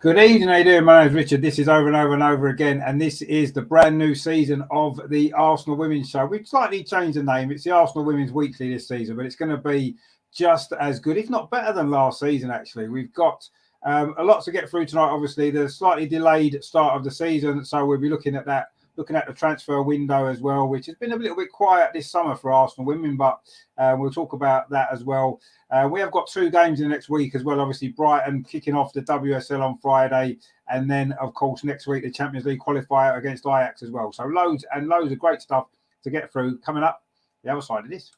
Good evening, how you doing? My name is Richard. This is Over and Over and Over Again, and this is the brand new season of the Arsenal Women's Show. We've slightly changed the name. It's the Arsenal Women's Weekly this season, but it's going to be just as good, if not better than last season, actually. We've got a lot to get through tonight, obviously. The slightly delayed start of the season, so we'll be looking at that, looking at the transfer window as well, which has been a little bit quiet this summer for Arsenal women, but we'll talk about that as well. We have got 2 games in the next week as well. Obviously, Brighton kicking off the WSL on Friday. And then, of course, next week, the Champions League qualifier against Ajax as well. So loads and loads of great stuff to get through coming up the other side of this.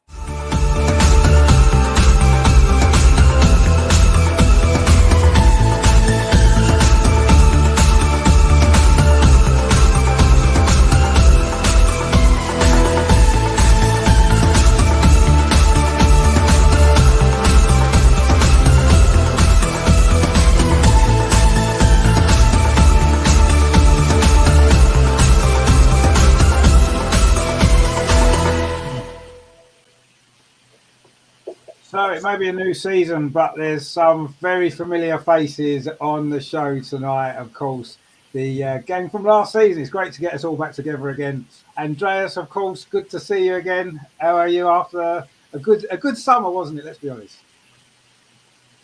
So it may be a new season, but there's some very familiar faces on the show tonight. Of course, the gang from last season. It's great to get us all back together again. Andreas, of course, good to see you again. How are you after a good summer, wasn't it? Let's be honest.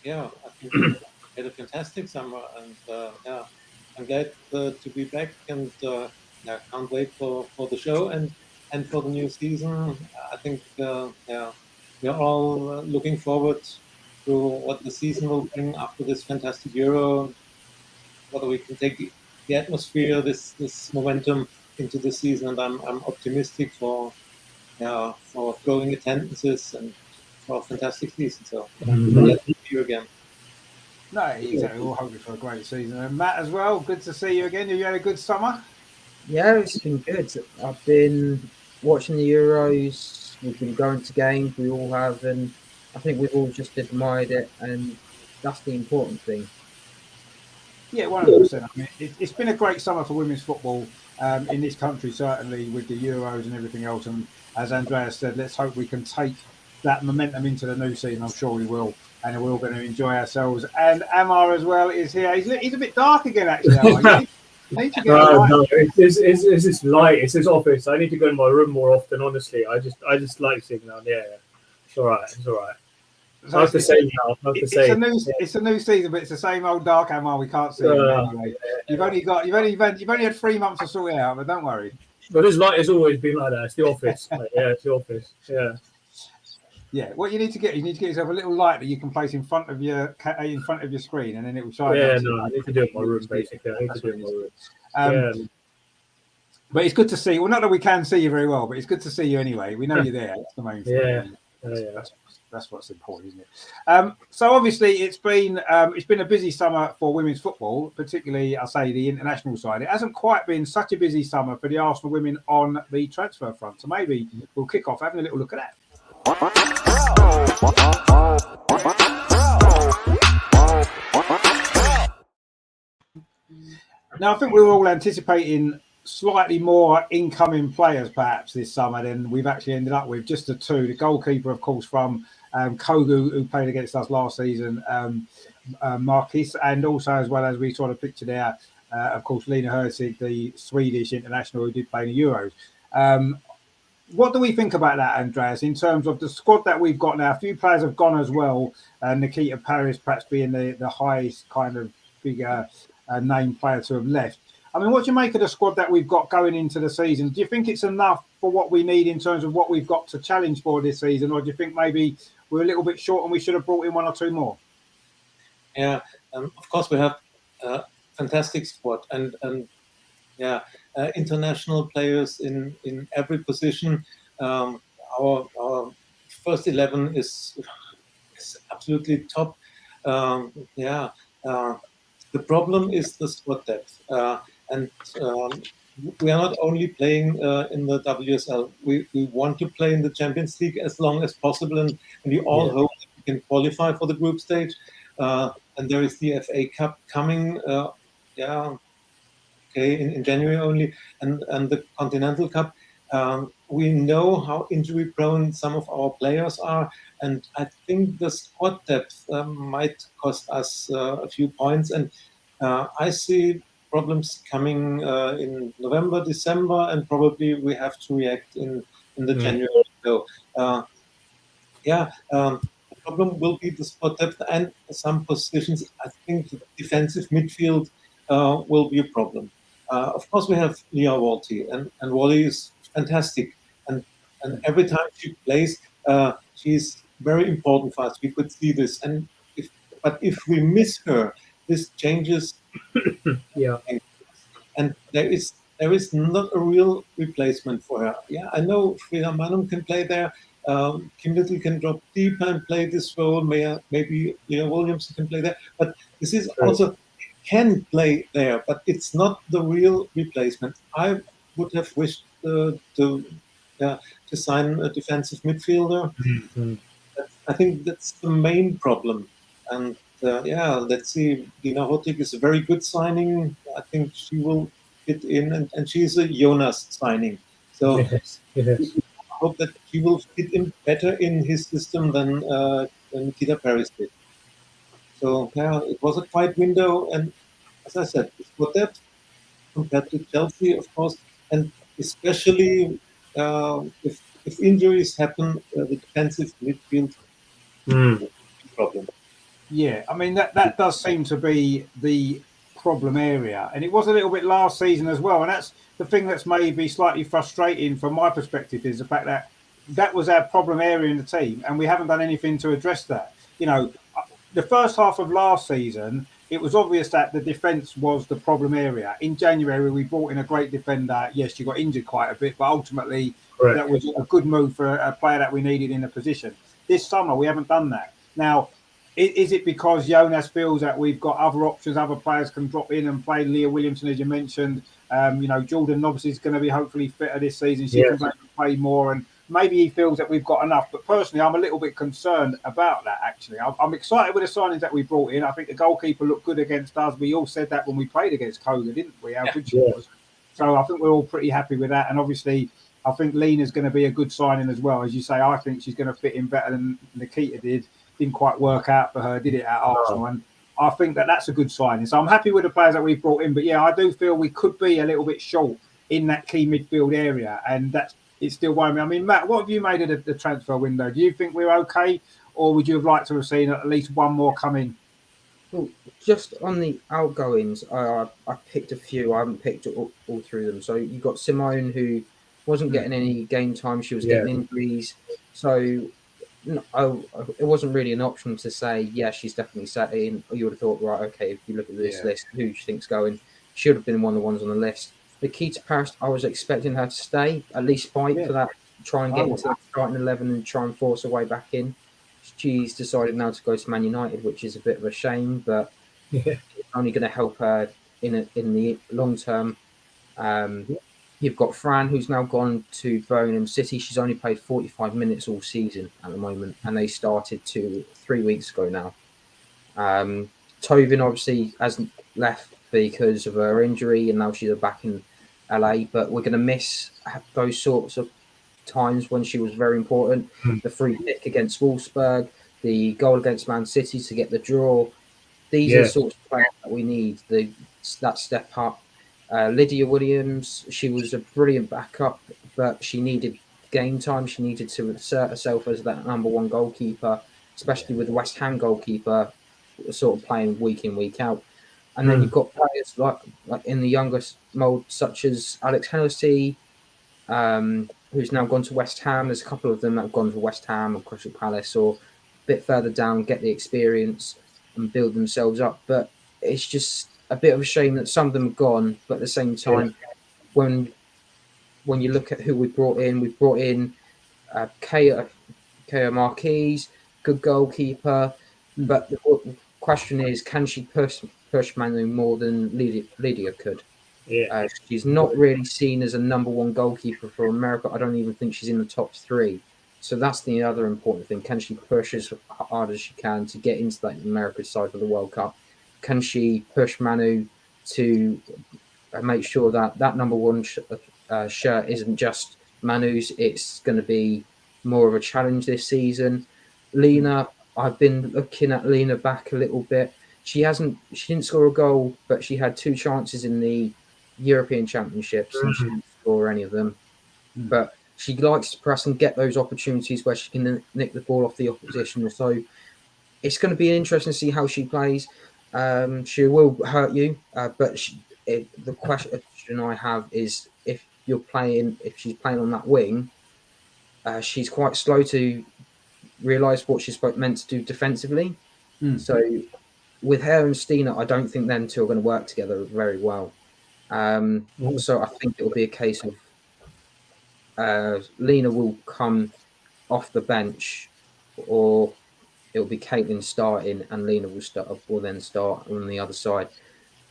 Yeah, I think we had a fantastic summer, and I'm glad to be back, and can't wait for the show and for the new season. I think we're all looking forward to what the season will bring after this fantastic Euro, whether we can take the atmosphere, this momentum into the season, and I'm optimistic for growing attendances and for a fantastic season. So glad to see you again. No, exactly. We're all hoping for a great season. And Matt as well, good to see you again. Have you had a good summer? Yeah, it's been good. I've been watching the Euros. We've been going to games, we all have, and I think we've all just admired it, and that's the important thing. Yeah, 100%. I mean, it's been a great summer for women's football in this country, certainly with the Euros and everything else. And as Andreas said, let's hope we can take that momentum into the new season. I'm sure we will, and we're all going to enjoy ourselves. And Amar as well is here. He's a bit dark again, actually. No, it's this light. It's this office. I need to go in my room more often. Honestly, I just like sitting down. Yeah, it's all right. It's all right. So I have to say now. It's a new season, but it's the same old dark Amar. We can't see anyway. You've only had 3 months to sort it out, but don't worry. But this light has always been like that. It's the office. It's the office. Yeah. Yeah, what you need to get yourself a little light that you can place in front of your screen, and then it will shine. Yeah, no, I need to do it in my room, basically. I need to do it in my room. But it's good to see. Well, not that we can see you very well, but it's good to see you anyway. We know you're there. That's the main thing. Yeah. That's what's important, isn't it? So obviously it's been a busy summer for women's football, particularly I'll say the international side. It hasn't quite been such a busy summer for the Arsenal women on the transfer front. So maybe we'll kick off having a little look at that. Now, I think we were all anticipating slightly more incoming players perhaps this summer than we've actually ended up with. Just the 2. The goalkeeper, of course, from Kogu, who played against us last season, Marquis, and also, as well as we sort of pictured there, of course, Lena Herzig, the Swedish international who did play in the Euros. What do we think about that, Andreas, in terms of the squad that we've got now? A few players have gone as well, Nikita Paris perhaps being the highest kind of bigger name player to have left. I mean, what do you make of the squad that we've got going into the season? Do you think it's enough for what we need in terms of what we've got to challenge for this season, or do you think maybe we're a little bit short and we should have brought in 1 or 2 more? Yeah, of course we have a fantastic squad, and international players in every position. Our first 11 is absolutely top. The problem is the squad depth, and we are not only playing in the WSL. We want to play in the Champions League as long as possible, and we all hope that we can qualify for the group stage. And there is the FA Cup coming. In January only, and the Continental Cup. We know how injury prone some of our players are, and I think the squad depth might cost us a few points. And I see problems coming in November, December, and probably we have to react in the January. So, yeah, the problem will be the spot depth and some positions. I think defensive midfield will be a problem. Of course, we have Leah Walty, and Wally is fantastic. And every time she plays, she's very important for us. We could see this. But if we miss her, this changes Yeah. and there is not a real replacement for her. Yeah, I know Frida Manum can play there. Kim Little can drop deeper and play this role. Maybe Leah Williams can play there. But this is True. also can play there, but it's not the real replacement. I would have wished to sign a defensive midfielder. Mhm. I think that's the main problem. And yeah, let's see. Dina Hotik is a very good signing. I think she will fit in, and she's a Jonas signing. So Yes. Yes. I hope that she will fit in better in his system than Nikita Paris did. So yeah, it was a quiet window, and as I said, it's for depth compared to Chelsea, of course, and especially if injuries happen, the defensive midfield Mm. problem. Yeah, I mean that does seem to be the problem area, and it was a little bit last season as well. And that's the thing that's maybe slightly frustrating from my perspective is the fact that that was our problem area in the team, and we haven't done anything to address that. You know, the first half of last season, it was obvious that the defence was the problem area. In January, we brought in a great defender. Yes, she got injured quite a bit, but ultimately Correct. that was a good move for a player that we needed in the position. This summer, we haven't done that. Now, is it because Jonas feels that we've got other options, other players can drop in and play? Leah Williamson, as you mentioned, Jordan obviously is going to be hopefully fitter this season. She Yes. can play more, and maybe he feels that we've got enough. But personally, I'm a little bit concerned about that. Actually, I'm excited with the signings that we brought in. I think the goalkeeper looked good against us. We all said that when we played against Koga, didn't we? How good she Yeah. was. So I think we're all pretty happy with that. And obviously, I think Lena's going to be a good signing as well. As you say, I think she's going to fit in better than Nikita did. Didn't quite work out for her, did it, at Arsenal? And I think that that's a good signing. So I'm happy with the players that we've brought in. But yeah, I do feel we could be a little bit short in that key midfield area, and that's it's still worrying me. I mean, Matt, what have you made of the transfer window? Do you think we're okay, or would you have liked to have seen at least one more come in? Well, just on the outgoings, I picked a few. I haven't picked all through them. So you got Simone, who wasn't getting any game time. She was getting injuries. So it wasn't really an option to say, yeah, she's definitely sat in. You would have thought, right, okay, if you look at this list, who do you think's going? She would have been one of the ones on the list. Nikita Paris, I was expecting her to stay, at least fight for that, try and get into the starting 11 and try and force her way back in. She's decided now to go to Man United, which is a bit of a shame, but it's only going to help her in the long term. You've got Fran, who's now gone to Birmingham City. She's only played 45 minutes all season at the moment, and they started 3 weeks ago now. Tovin obviously hasn't left because of her injury, and now she's back in LA. But we're going to miss those sorts of times when she was very important. The free kick against Wolfsburg, the goal against Man City to get the draw. These are the sorts of players that we need. That step up. Lydia Williams, she was a brilliant backup, but she needed game time. She needed to assert herself as that number one goalkeeper, especially with the West Ham goalkeeper sort of playing week in, week out. And then you've got players like in the younger mould, such as Alex Hennessy, who's now gone to West Ham. There's a couple of them that have gone to West Ham or Crystal Palace or a bit further down, get the experience and build themselves up. But it's just a bit of a shame that some of them have gone. But at the same time, when you look at who we've brought in Kaya Marquise, good goalkeeper. But the question is, can she push Manu more than Lydia could? She's not really seen as a number one goalkeeper for America. I don't even think she's in the top 3. So that's the other important thing. Can she push as hard as she can to get into that America side for the World Cup? Can she push Manu to make sure that number one shirt isn't just Manu's? It's going to be more of a challenge this season. Lena, I've been looking at Lena back a little bit. she didn't score a goal, but she had 2 chances in the European Championships and she didn't score any of them. But she likes to press and get those opportunities where she can nick the ball off the opposition. So it's going to be interesting to see how she plays. She will hurt you, but the question I have is if she's playing on that wing, she's quite slow to realise what she's meant to do defensively. So with her and Stina, I don't think them two are going to work together very well. So I think it will be a case of Lena will come off the bench, or it'll be Caitlin starting and Lena will then start on the other side.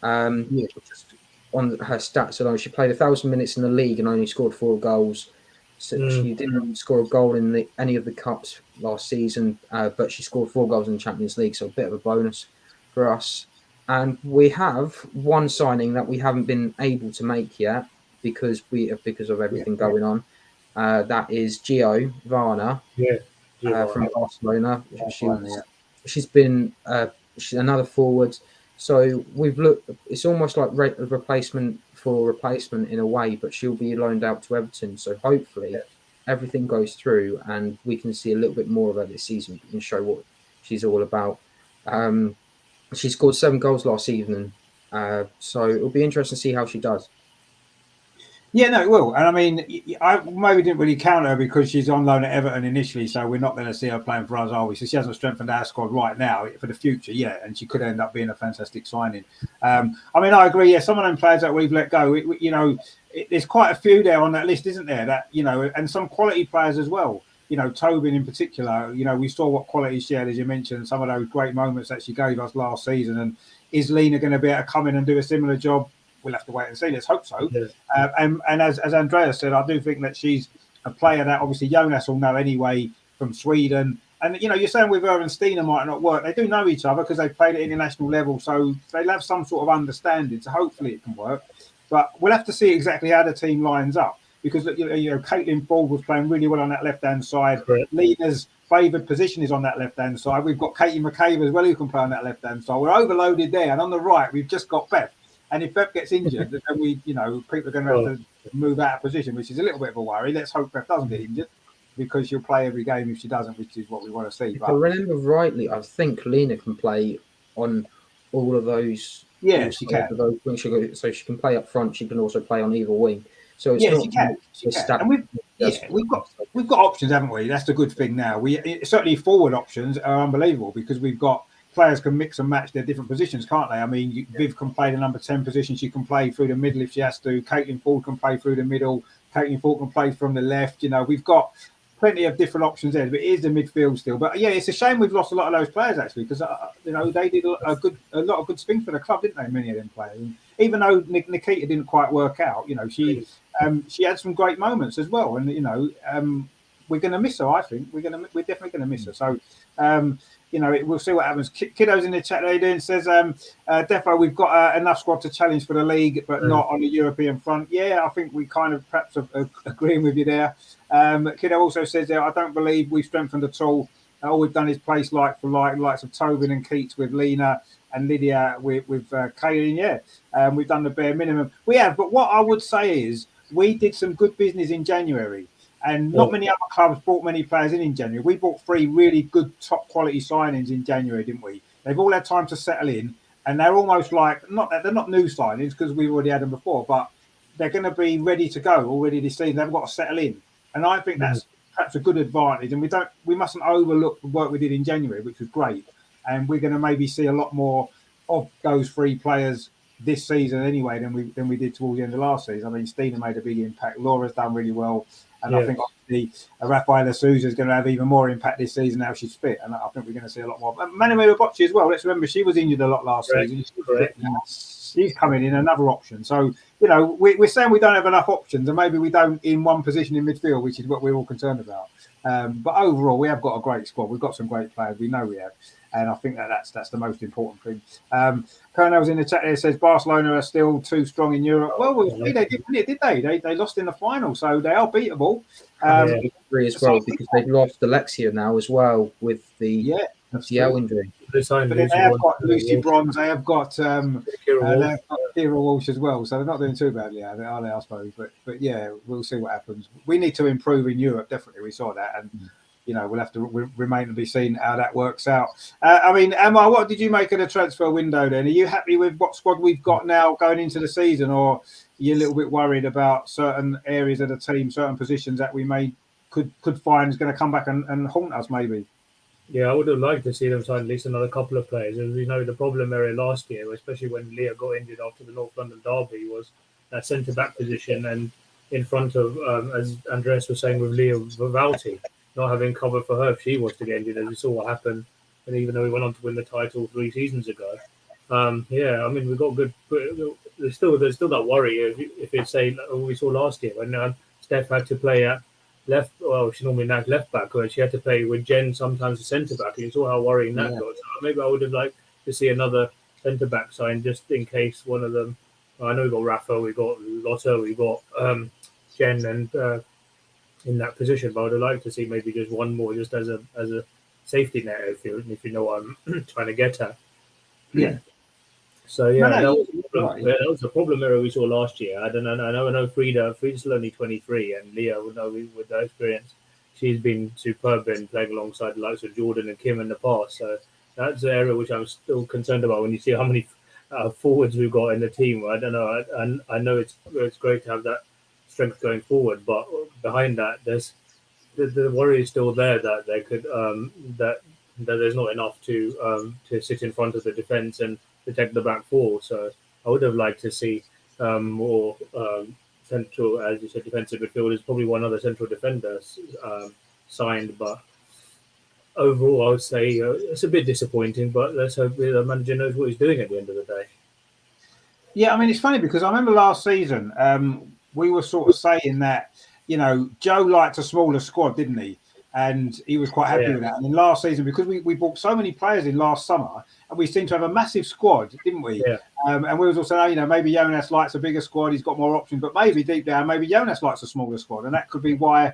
Just on her stats alone, she played 1,000 minutes in the league and only scored 4 goals. So she didn't score a goal in any of the cups last season, but she scored 4 goals in the Champions League, so a bit of a bonus for us. And we have one signing that we haven't been able to make yet because of everything going on. That is Gio Varna from Barcelona. She's been another forward. So we've looked. It's almost like a replacement for replacement in a way, but she'll be loaned out to Everton. So hopefully everything goes through and we can see a little bit more of her this season and show what she's all about. She scored 7 goals last evening, so it'll be interesting to see how she does. Yeah, no, it will. And I mean, I maybe didn't really count her because she's on loan at Everton initially, so we're not going to see her playing for us, are we? So she hasn't strengthened our squad right now for the future, yeah, and she could end up being a fantastic signing. I mean, I agree, yeah, some of them players that we've let go, there's quite a few there on that list, isn't there? That, and some quality players as well. Tobin in particular, we saw what quality she had, as you mentioned, some of those great moments that she gave us last season. And is Lena going to be able to come in and do a similar job? We'll have to wait and see. Let's hope so. Yeah. And as Andrea said, I do think that she's a player that obviously Jonas will know anyway from Sweden. And, you're saying with her and Stina might not work. They do know each other because they've played at international level. So they'll have some sort of understanding. So hopefully it can work. But we'll have to see exactly how the team lines up. Because, Caitlin Ford was playing really well on that left-hand side. Right. Lena's favoured position is on that left-hand side. We've got Katie McCabe as well who can play on that left-hand side. We're overloaded there. And on the right, we've just got Beth. And if Beth gets injured, then people are going to have to move out of position, which is a little bit of a worry. Let's hope Beth doesn't get injured because she'll play every game if she doesn't, which is what we want to see. If I remember rightly, I think Lena can play on all of those. Yeah, she can. So she can play up front. She can also play on either wing. So it's she can. And we've got options, haven't we? That's the good thing now. Certainly forward options are unbelievable because we've got players can mix and match their different positions, can't they? I mean, Viv can play the number 10 position. She can play through the middle if she has to. Caitlin Ford can play through the middle. Caitlin Ford can play from the left. We've got plenty of different options there, but it is the midfield still. But yeah, it's a shame we've lost a lot of those players actually because they did a lot of good things for the club, didn't they? Many of them players. And even though Nikita didn't quite work out, she had some great moments as well. And we're going to miss her. I think we're definitely going to miss her. So. We'll see what happens. Kiddo's in the chat there doing says, Defo, we've got enough squad to challenge for the league, but not on the European front. Yeah, I think we kind of perhaps agreeing with you there. Kiddo also says there, I don't believe we've strengthened at all. All we've done is place like for like, likes of Tobin and Keats with Lena and Lydia with Kaylin. Yeah, we've done the bare minimum. We have, but what I would say is we did some good business in January. And not many other clubs brought many players in January. We bought 3 really good top quality signings in January, didn't we? They've all had time to settle in, and they're almost like they're not new signings because we've already had them before, but they're going to be ready to go already this season. They've got to settle in, and I think that's perhaps a good advantage. And we mustn't overlook the work we did in January, which was great. And we're going to maybe see a lot more of those 3 players this season anyway than we did towards the end of last season. I mean, Stina made a big impact. Laura's done really well. And I think obviously Rafaela Souza is going to have even more impact this season now she's fit. And I think we're going to see a lot more. Manuela Bocci as well. Let's remember she was injured a lot last season. She's coming in, another option. So, we're saying we don't have enough options and maybe we don't in one position in midfield, which is what we're all concerned about. But overall, we have got a great squad. We've got some great players. We know we have. And I think that's the most important thing. Colonel's in the chat there says Barcelona are still too strong in Europe. Well, they did, did they? They lost in the final, so they are beatable. As well because they've lost Alexia now as well with the FCL injury. They signed But then Lucy they have Bronze, got Lucy Walsh, Bronze, they have got Kira they've Walsh. got Kira Walsh as well, so they're not doing too badly, are they, I suppose? But yeah, we'll see what happens. We need to improve in Europe, definitely. We saw that, and we'll have to remain to be seen how that works out. I mean, Emma, what did you make of the transfer window then? Are you happy with what squad we've got now going into the season, or are you a little bit worried about certain areas of the team, certain positions that we could find is going to come back and haunt us maybe? Yeah, I would have liked to see them sign at least another couple of players. As we know, the problem area last year, especially when Leah got injured after the North London derby, was that centre-back position, and in front of, as Andreas was saying, with Leah Vivalti, not having cover for her if she was to get injured, as we saw what happened, and even though we went on to win the title 3 seasons ago. Yeah, I mean, we've got good. There's still that worry if it's say we saw last year when Steph had to play at left. Well, she normally now left back, or she had to play with Jen sometimes a centre back, and you saw how worrying that got. So maybe I would have liked to see another centre back sign just in case one of them. I know we got Rafa, we got Lotta, we got Jen, and in that position, but I would have liked to see maybe just one more, just as a safety net, if you know what I'm trying to get at. Yeah. So yeah, No, that was the problem area we saw last year. I know Frida's still only 23, and Leah would know with that experience. She's been superb in playing alongside the likes of Jordan and Kim in the past. So that's the area which I'm still concerned about when you see how many forwards we've got in the team. I don't know. I know it's great to have that strength going forward, but behind that, there's the worry is still there that they could that there's not enough to sit in front of the defence and protect the back four. So I would have liked to see more central, as you said, defensive midfielders. Probably one other central defender signed, but overall, I would say it's a bit disappointing. But let's hope the manager knows what he's doing at the end of the day. Yeah, I mean, it's funny because I remember last season we were sort of saying that, Joe liked a smaller squad, didn't he? And he was quite happy with that. And then last season, because we bought so many players in last summer, and we seemed to have a massive squad, didn't we? Yeah. And we was also saying, maybe Jonas likes a bigger squad, he's got more options, but maybe deep down, maybe Jonas likes a smaller squad, and that could be why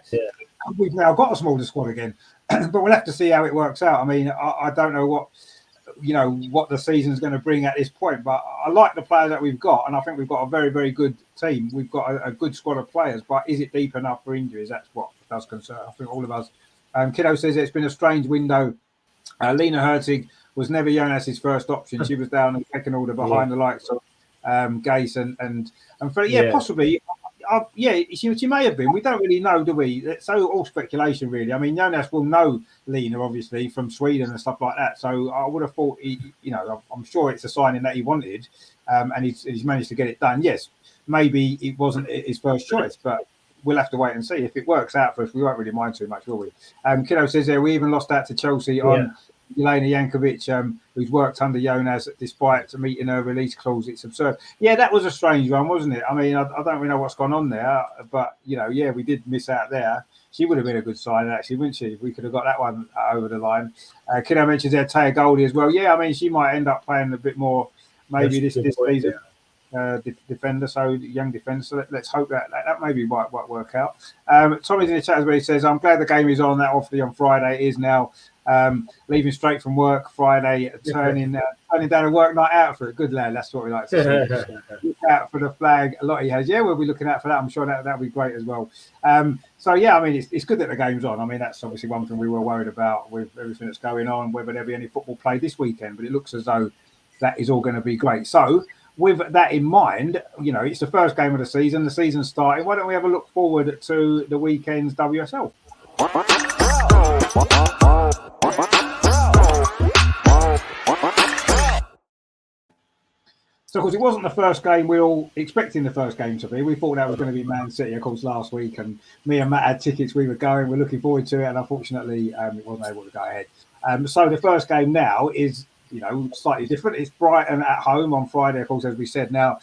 we've now got a smaller squad again. But we'll have to see how it works out. I mean, I don't know what the season's going to bring at this point, but I like the players that we've got, and I think we've got a very, very good team. We've got a good squad of players, but is it deep enough for injuries? That's what does concern. I think all of us. Kiddo says it's been a strange window. Lena Hertig was never Jonas's first option. She was down and second order behind the likes of Gase and Freddie. Possibly. She may have been. We don't really know, do we? It's all speculation, really. I mean, Jonas will know Lena, obviously, from Sweden and stuff like that. So I would have thought, I'm sure it's a signing that he wanted, and he's managed to get it done. Yes, maybe it wasn't his first choice, but we'll have to wait and see. If it works out for us, we won't really mind too much, will we? Kiddo says there, we even lost out to Chelsea on Jelena Jankovic, who's worked under Jonas despite meeting her release clause. It's absurd. Yeah, that was a strange one, wasn't it? I mean, I don't really know what's gone on there, but, we did miss out there. She would have been a good sign, actually, wouldn't she? If we could have got that one over the line. Kiddo mentions there Taya Goldie as well. Yeah, I mean, she might end up playing a bit more maybe this season. Defender, so young defender. So let's hope that maybe might work out. Tommy's in the chat as well. He says, "I'm glad the game is on. That obviously on Friday it is now. Leaving straight from work Friday, turning down a work night out for it. Good lad. That's what we like to see. Look out for the flag. A lot he has. Yeah, we'll be looking out for that. I'm sure that'll be great as well. So yeah, I mean, it's good that the game's on. I mean, that's obviously one thing we were worried about with everything that's going on, whether there'll be any football played this weekend. But it looks as though that is all going to be great. So, with that in mind, it's the first game of the season. The season's starting. Why don't we have a look forward to the weekend's WSL? So, of course, it wasn't the first game we were all expecting the first game to be. We thought that was going to be Man City, of course, last week. And me and Matt had tickets. We were going. We're looking forward to it. And unfortunately, it wasn't able to go ahead. So the first game now is slightly different. It's Brighton at home on Friday, of course, as we said. Now,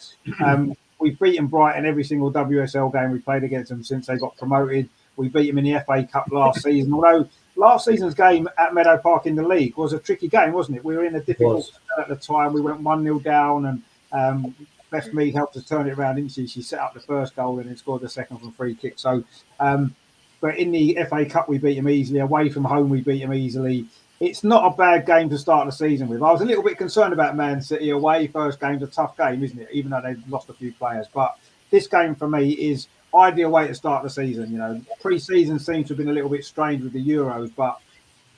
we've beaten Brighton every single WSL game we played against them since they got promoted. We beat them in the FA Cup last season, although last season's game at Meadow Park in the league was a tricky game, wasn't it? We were in a difficult spell at the time. We went 1-0 down, and Beth Mead helped us turn it around, didn't she? She set up the first goal and then scored the second from free kick. So, but in the FA Cup, we beat them easily. Away from home, we beat them easily. it's not a bad game to start the season with. I was a little bit concerned about Man City away. First game's a tough game, isn't it? Even though they've lost a few players. But this game for me is ideal way to start the season. You know, pre-season seems to have been a little bit strange with the Euros, but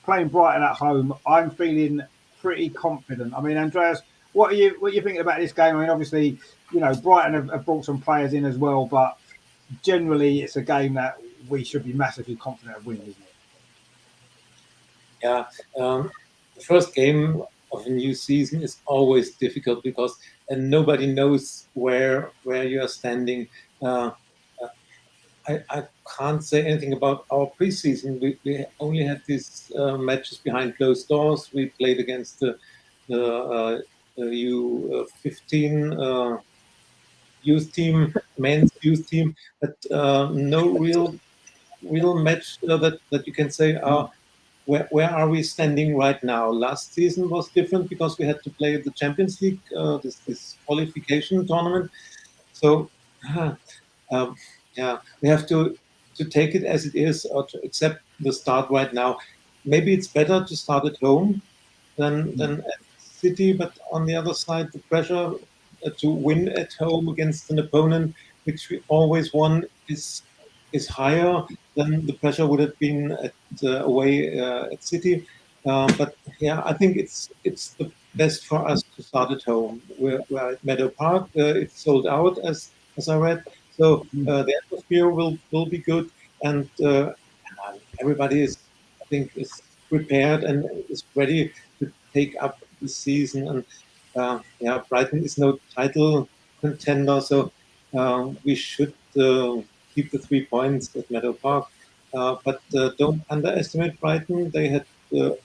playing Brighton at home, I'm feeling pretty confident. I mean, Andreas, what are you thinking about this game? I mean, obviously, you know, Brighton have brought some players in as well, but generally it's a game that we should be massively confident of winning, isn't it? Yeah, the first game of a new season is always difficult because nobody knows where you are standing. I can't say anything about our preseason. We only had these matches behind closed doors. We played against the U15 youth team, men's youth team, but no real match that you can say, where are we standing right now? Last season was different because we had to play the Champions League, this qualification tournament. So, yeah, we have to take it as it is, or to accept the start right now. Maybe it's better to start at home than at City, but on the other side, the pressure to win at home against an opponent which we always won is higher than the pressure would have been at away at City. But yeah, I think it's the best for us to start at home. We're at Meadow Park. It's sold out, as I read. So the atmosphere will be good, and everybody I think, is prepared and is ready to take up the season. And yeah, Brighton is no title contender, so we should keep the 3 points at Meadow Park. But don't underestimate Brighton. They had a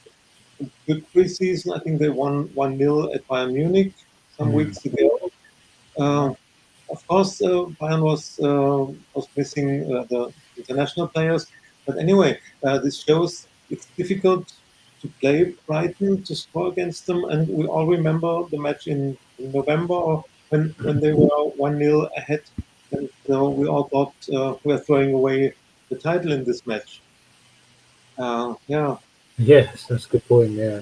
good preseason. I think they won 1-0 at Bayern Munich some weeks ago. Of course, Bayern was missing the international players. But anyway, this shows it's difficult to play Brighton, to score against them. And we all remember the match in November when they were 1-0 ahead. And we all thought we were throwing away the title in this match. Yeah. Yes, that's a good point. Yeah.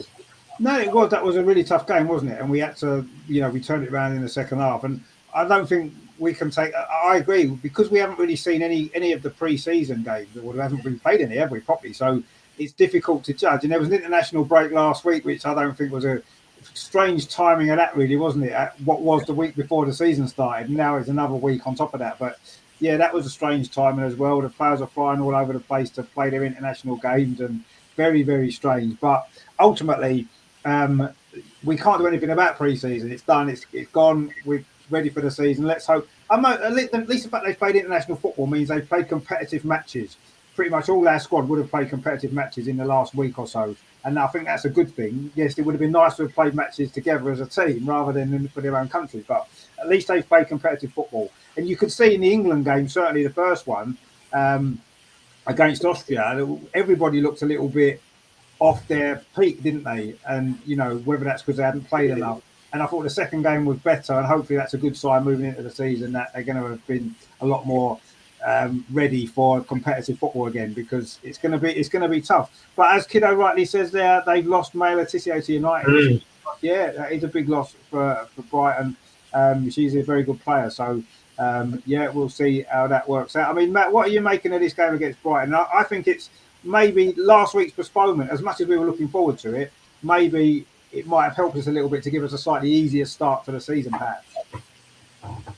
No, it was. That was a really tough game, wasn't it? And we had to, you know, we turned it around in the second half. And I don't think we can take. I agree, because we haven't really seen any of the pre-season games, or we haven't really played any, have we, properly? So it's difficult to judge. And there was an international break last week, which I don't think was a strange timing of that, really, wasn't it? What was the week before the season started, and now it's another week on top of that. But yeah, that was a strange timing as well. The players are flying all over the place to play their international games, and very, very strange. But ultimately, we can't do anything about pre-season. It's done. It's gone. We're ready for the season. Let's hope. At least the fact they've played international football means they've played competitive matches. Pretty much all our squad would have played competitive matches in the last week or so, and I think that's a good thing. Yes, it would have been nice to have played matches together as a team rather than for their own country, but at least they've played competitive football. And you could see in the England game, certainly the first one against Austria, everybody looked a little bit off their peak, didn't they? And, you know, whether that's because they hadn't played enough. And I thought the second game was better, and hopefully that's a good sign moving into the season, that they're going to have been a lot more ready for competitive football again, because it's going to be tough. But as Kiddo rightly says there, they've lost Maia Letizia to United. Yeah, that is a big loss for Brighton. She's a very good player. So, yeah, we'll see how that works out. I mean, Matt, what are you making of this game against Brighton? I think it's maybe last week's postponement, as much as we were looking forward to it, maybe it might have helped us a little bit to give us a slightly easier start to the season, perhaps.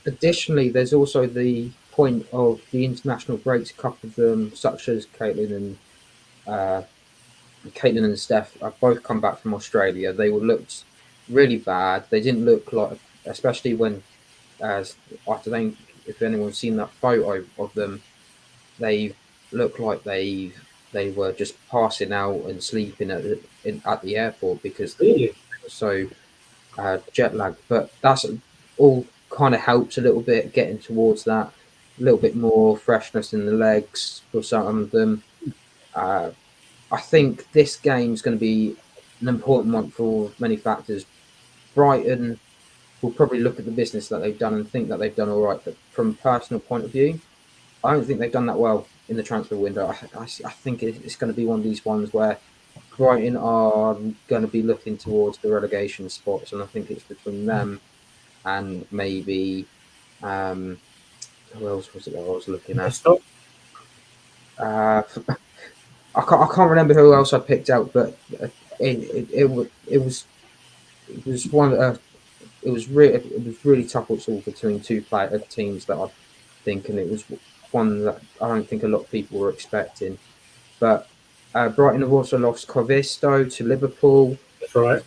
Additionally, there's also the point of the international breaks. A couple of them, such as Caitlin and Steph, have both come back from Australia. They looked really bad. They didn't look like, especially when, as I think, if anyone's seen that photo of them, they look like they were just passing out and sleeping at the airport because they were so jet lagged. But that's all kind of helps a little bit, getting towards that, a little bit more freshness in the legs for some of them. I think this game is going to be an important one for many factors. Brighton will probably look at the business that they've done and think that they've done all right, but from a personal point of view, I don't think they've done that well in the transfer window. I think it's going to be one of these ones where Brighton are going to be looking towards the relegation spots, and I think it's between them and maybe who else was it that I was looking at? Stop. I can't remember who else I picked out, but it was one it was really tough also between two teams that I think, and it was one that I don't think a lot of people were expecting. But Brighton have also lost Covisto to Liverpool. That's right.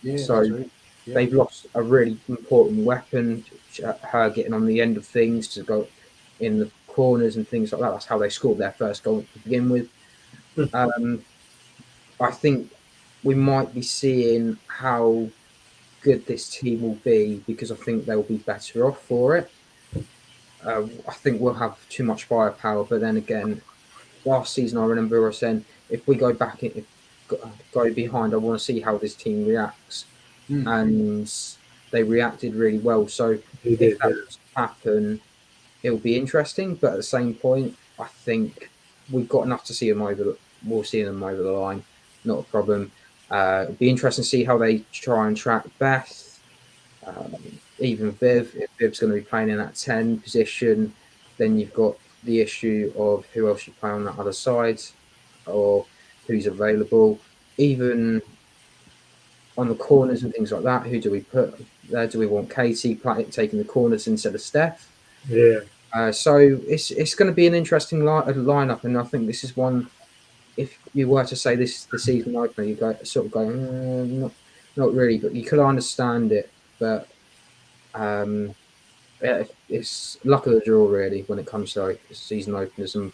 Yeah, So that's right. Yeah. they've lost a really important weapon, her getting on the end of things to go in the corners and things like that. That's how they scored their first goal to begin with. I think we might be seeing how good this team will be because I think they'll be better off for it. I think we'll have too much firepower, but then again, last season I remember us saying if we go back, if go behind, I want to see how this team reacts, and they reacted really well. So if that was to happen, it'll be interesting. But at the same point, I think we've got enough to see them over. We'll see them over the line, not a problem. It'll be interesting to see how they try and track Beth. Even Viv, if Viv's going to be playing in that 10 position, then you've got the issue of who else you play on that other side or who's available. Even on the corners and things like that, who do we put there? Do we want Katie taking the corners instead of Steph? Yeah. So it's going to be an interesting lineup, and I think this is one. If you were to say this is the season opener, you go sort of go not really, but you could understand it. But it's luck of the draw really when it comes to season openers, and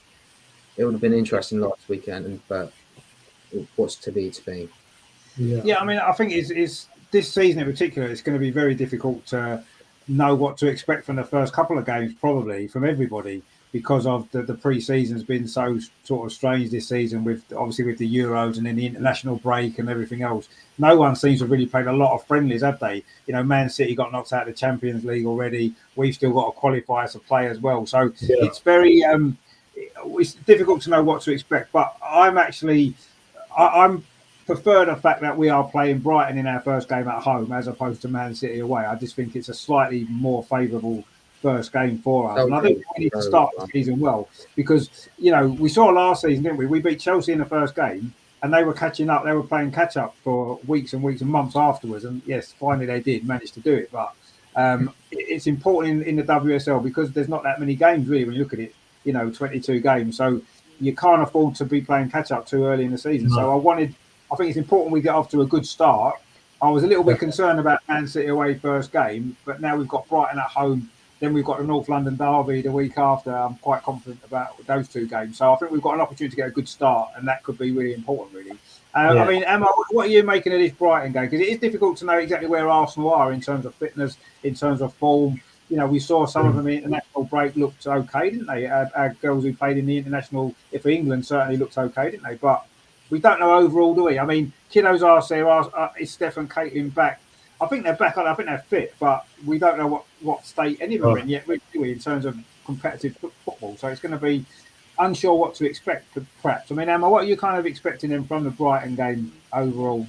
it would have been interesting last weekend, but what's to be to be. Yeah, I mean, I think it's this season in particular. It's going to be very difficult to know what to expect from the first couple of games, probably from everybody, because of the pre-season's been so sort of strange this season with obviously with the Euros and then the international break and everything else. No one seems to have really played a lot of friendlies, have they? You know, Man City got knocked out of the Champions League already. We've still got to qualify to play as well. So it's very it's difficult to know what to expect. But I'm prefer the fact that we are playing Brighton in our first game at home as opposed to Man City away. I just think it's a slightly more favourable first game for us. And I think we need to start the season well because, you know, we saw last season, didn't we? We beat Chelsea in the first game and they were catching up. They were playing catch up for weeks and weeks and months afterwards. And yes, finally they did manage to do it. But it's important in the WSL because there's not that many games really when you look at it, you know, 22 games. So you can't afford to be playing catch up too early in the season. No. So I think it's important we get off to a good start. I was a little bit concerned about Man City away first game, but now we've got Brighton at home. Then we've got the North London derby the week after. I'm quite confident about those two games. So I think we've got an opportunity to get a good start, and that could be really important, really. I mean, Emma, what are you making of this Brighton game? Because it is difficult to know exactly where Arsenal are in terms of fitness, in terms of form. You know, we saw some of them in the international break looked okay, didn't they? Our girls who played in the international, for England, certainly looked okay, didn't they? But we don't know overall, do we? I mean, kiddos is Steph and Caitlin back? I think they're back. I think they're fit, but we don't know what state any of them are in yet, really, do we, in terms of competitive football. So it's going to be unsure what to expect, perhaps. I mean, Emma, what are you kind of expecting them from the Brighton game overall?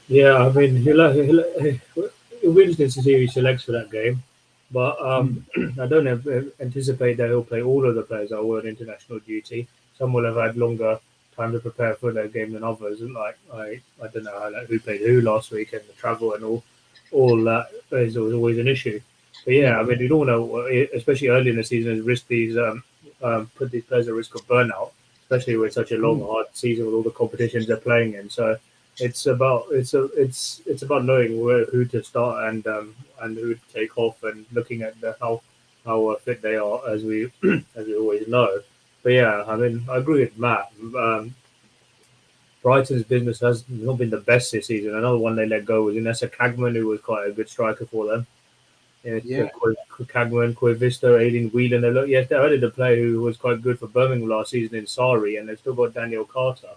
Yeah, I mean, it'll be interesting to see who he selects for that game. But I don't anticipate that he'll play all of the players that were on international duty. Some will have had longer time to prepare for their game than others. Like I don't know who played who last week and the travel and all that is always an issue. But yeah, I mean, you don't know, especially early in the season, risk these put these players at risk of burnout, especially with such a long, hard season with all the competitions they're playing in. So it's about knowing who to start and who to take off and looking at how fit they are as we always know. But yeah, I mean, I agree with Matt. Brighton's business has not been the best this season. Another one they let go was Inessa Cagman, who was quite a good striker for them. Cagman, Cuevisto, Aileen Whelan. They added a player who was quite good for Birmingham last season in Sari, and they've still got Daniel Carter.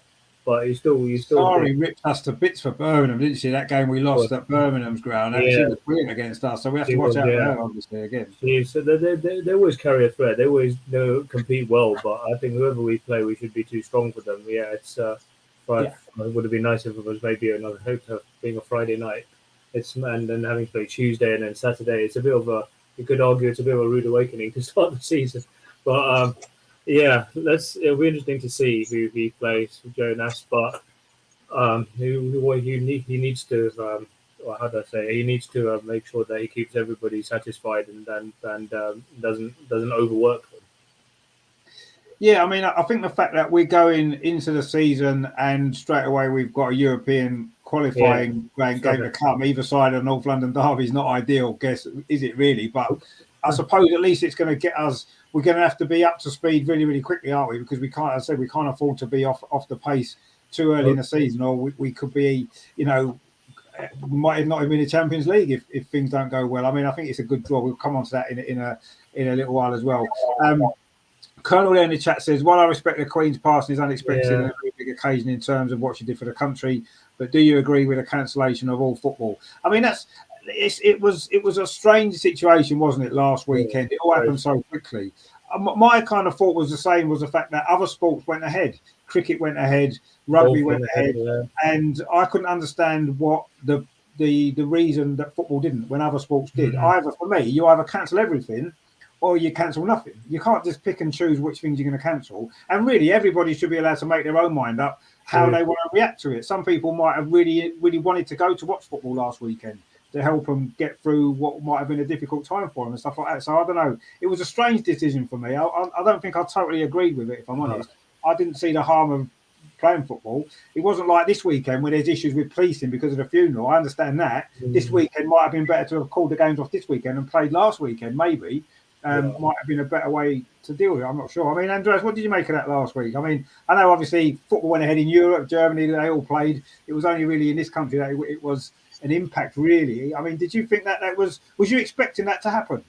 But you still. Sari ripped us to bits for Birmingham, didn't she? That game we lost at Birmingham's ground. She was brilliant against us, so we have to watch out for her, obviously, again. So they always carry a threat. They always compete well, but I think whoever we play, we should be too strong for them. Yeah, it's But it would have been nice if it was maybe another being a Friday night. And then having to play Tuesday and then Saturday. It's a bit of you could argue it's a bit of a rude awakening to start the season. But it'll be interesting to see who he plays, Jonas. But he needs to. How do I say? He needs to make sure that he keeps everybody satisfied and doesn't overwork them. Yeah, I mean, I think the fact that we're going into the season and straight away we've got a European qualifying game to come either side of North London Derby is not ideal. Guess is it really? But I suppose at least it's going to get us. We're going to have to be up to speed really, really quickly, aren't we? Because we can't. As I said, we can't afford to be off the pace too early in the season, or we could be, we might not even be in the Champions League if things don't go well. I mean, I think it's a good draw. We'll come on to that in a little while as well. Colonel there in the chat says, while I respect the Queen's passing is unexpected and a very big occasion in terms of what she did for the country, but do you agree with the cancellation of all football? I mean, it was a strange situation, wasn't it, last weekend? It all happened so quickly. My kind of thought was the same, was the fact that other sports went ahead. Cricket went ahead, rugby went ahead, and I couldn't understand what the reason that football didn't when other sports did. Either, for me, you either cancel everything or you cancel nothing. You can't just pick and choose which things you're going to cancel. And really, everybody should be allowed to make their own mind up how they want to react to it. Some people might have really, really wanted to go to watch football last weekend to help them get through what might have been a difficult time for them and stuff like that. So I don't know. It was a strange decision for me. I don't think I totally agreed with it, if I'm honest. I didn't see the harm of playing football. It wasn't like this weekend where there's issues with policing because of the funeral. I understand that. This weekend might have been better to have called the games off this weekend and played last weekend, maybe. Might have been a better way to deal with it. I'm not sure. I mean, Andreas, what did you make of that last week? I mean, I know obviously football went ahead in Europe, Germany, they all played. It was only really in this country that it was an impact, really. I mean, did you think that was you expecting that to happen?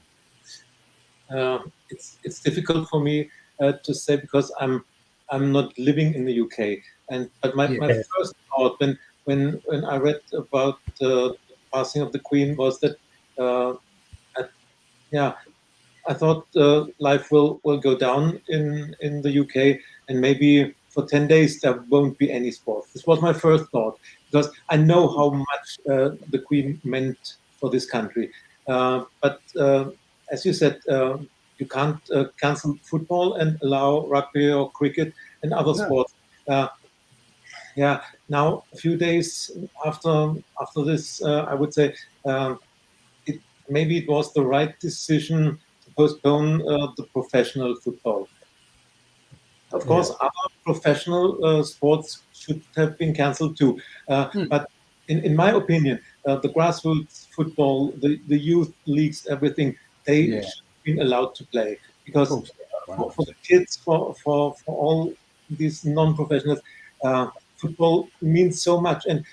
It's difficult for me to say because I'm not living in the UK, but my first thought when I read about the passing of the Queen was that I thought life will go down in the UK, and maybe for 10 days there won't be any sport. This was my first thought because I know how much the Queen meant for this country. But as you said, you can't cancel football and allow rugby or cricket and other sports. Now a few days after this, I would say maybe it was the right decision to postpone the professional football. Of course, other professional sports should have been cancelled too. But in my opinion, the grassroots football, the youth leagues, everything, they should have been allowed to play. Because for the kids, for all these non-professionals, football means so much. And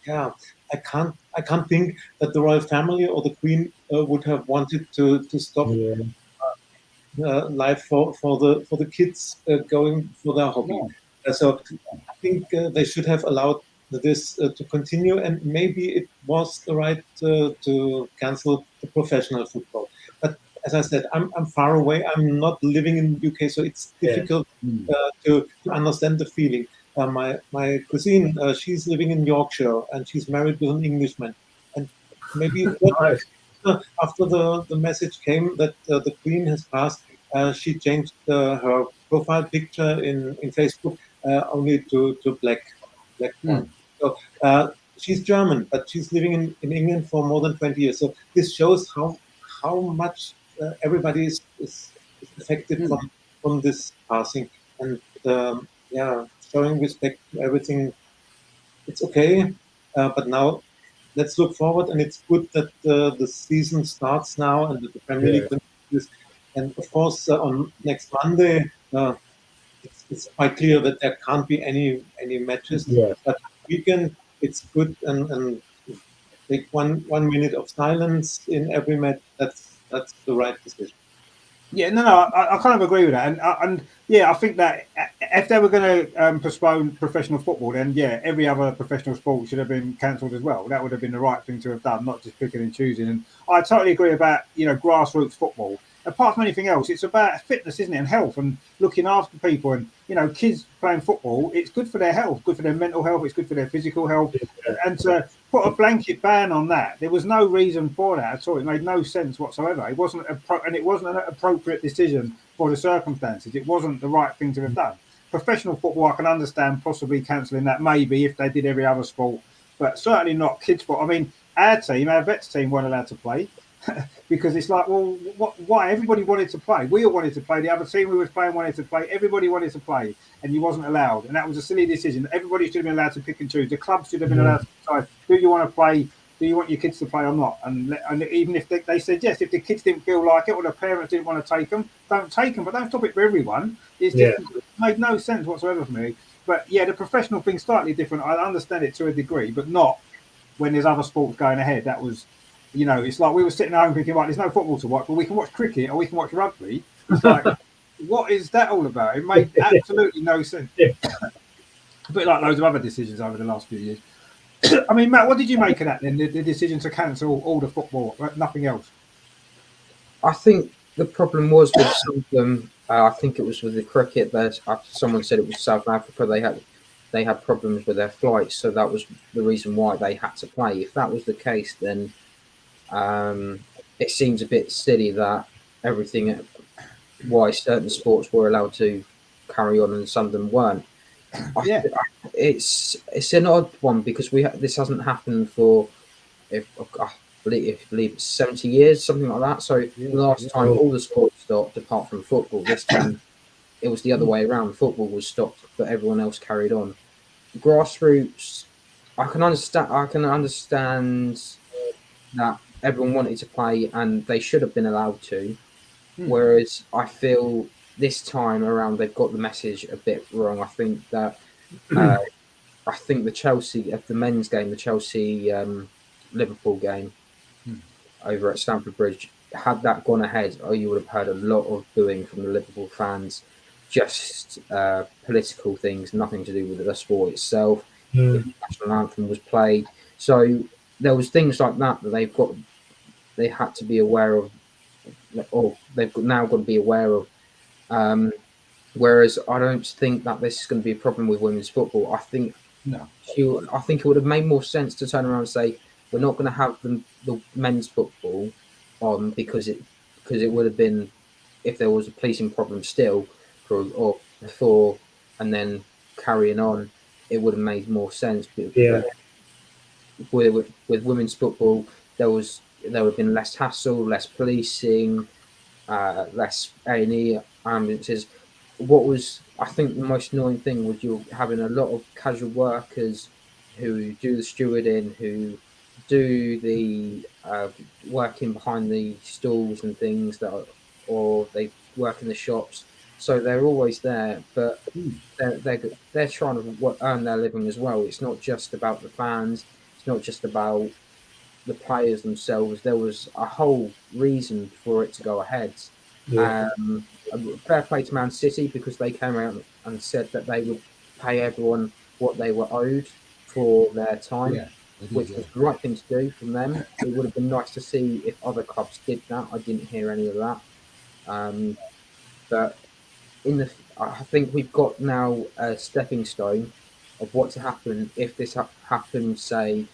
I can't think that the royal family or the Queen would have wanted to stop life for the kids going for their hobby. So I think they should have allowed this to continue, and maybe it was the right to cancel the professional football. But as I said, I'm far away. I'm not living in the UK, so it's difficult to understand the feeling. My cousine, she's living in Yorkshire, and she's married with an Englishman. And maybe after the message came that the Queen has passed, she changed her profile picture in Facebook only to black one. So she's German, but she's living in England for more than 20 years. So this shows how much everybody is affected from this passing. And showing respect to everything, it's okay. But now let's look forward, and it's good that the season starts now and that the Premier League continues. And of course, on next Monday, it's quite clear that there can't be any matches. But weekend, it's good, and take one minute of silence in every match. That's the right decision. Yeah, no, I kind of agree with that, and I think that if they were going to postpone professional football, then yeah, every other professional sport should have been cancelled as well. That would have been the right thing to have done, not just picking and choosing. And I totally agree about, you know, grassroots football. Apart from anything else, it's about fitness, isn't it, and health, and looking after people. And you know, kids playing football, it's good for their health, good for their mental health, it's good for their physical health. And to put a blanket ban on that, there was no reason for that at all. It made no sense whatsoever. It wasn't and it wasn't an appropriate decision for the circumstances. It wasn't the right thing to have done. Professional football, I can understand possibly cancelling that, maybe if they did every other sport, but certainly not kids' football. I mean, our vets team weren't allowed to play because it's like, well, why? Everybody wanted to play. We all wanted to play. The other team we were playing wanted to play. Everybody wanted to play, and you wasn't allowed. And that was a silly decision. Everybody should have been allowed to pick and choose. The clubs should have been allowed to decide, do you want to play? Do you want your kids to play or not? And even if they said yes, if the kids didn't feel like it or the parents didn't want to take them, don't take them. But don't stop it for everyone. It's just, it made no sense whatsoever for me. But yeah, the professional thing's slightly different. I understand it to a degree, but not when there's other sports going ahead. That was, you know, it's like we were sitting at home thinking, right, there's no football to watch, but we can watch cricket or we can watch rugby. It's like, what is that all about? It made absolutely no sense. A bit like loads of other decisions over the last few years. I mean, Matt, what did you make of that then? The decision to cancel all the football, nothing else? I think the problem was with some of them. I think it was with the cricket. Someone said it was South Africa. They had problems with their flights, so that was the reason why they had to play. If that was the case, then it seems a bit silly that why certain sports were allowed to carry on and some of them weren't. It's an odd one because this hasn't happened for I believe it's 70 years, something like that. So the last time all the sports stopped apart from football, this time it was the other way around. Football was stopped, but everyone else carried on. Grassroots, I can understand that everyone wanted to play and they should have been allowed to. Whereas I feel this time around they've got the message a bit wrong. I think that the Chelsea at the men's game, the Chelsea Liverpool game over at Stamford Bridge, had that gone ahead, you would have heard a lot of booing from the Liverpool fans, just political things, nothing to do with the sport itself. If the national anthem was played, so there was things like that they had to be aware of, or they've now got to be aware of. Whereas I don't think that this is going to be a problem with women's football. I think it would have made more sense to turn around and say we're not going to have the men's football on because it would have been, if there was a policing problem still or before and then carrying on, it would have made more sense. With women's football, there would have been less hassle, less policing, less A&E ambulances. What was, I think, the most annoying thing was you're having a lot of casual workers who do the stewarding, who do the working behind the stalls and things or they work in the shops. So they're always there, but they're trying to earn their living as well. It's not just about the fans. It's not just about the players themselves. There was a whole reason for it to go ahead. Fair play to Man City because they came out and said that they would pay everyone what they were owed for their time, which was the right thing to do from them. It would have been nice to see if other clubs did that. I didn't hear any of that. But I think we've got now a stepping stone of what to happen if this happens, say,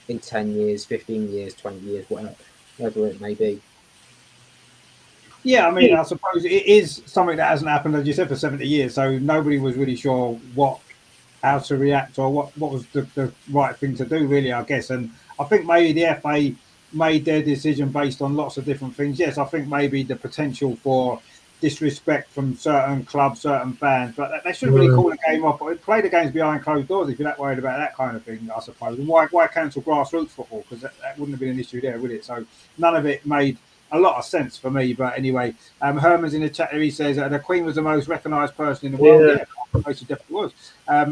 in 10 years, 15 years, 20 years, whatever it may be. Yeah, I mean, I suppose it is something that hasn't happened, as you said, for 70 years. So nobody was really sure how to react or what was the right thing to do, really, I guess. And I think maybe the FA made their decision based on lots of different things. Yes, I think maybe the potential for disrespect from certain clubs, certain fans, but they shouldn't really call the game off or play the games behind closed doors if you're that worried about that kind of thing, I suppose. And why cancel grassroots football? Because that wouldn't have been an issue there, would it? So none of it made a lot of sense for me. But anyway, Herman's in the chat here. He says the Queen was the most recognised person in the world. Yeah, she definitely was.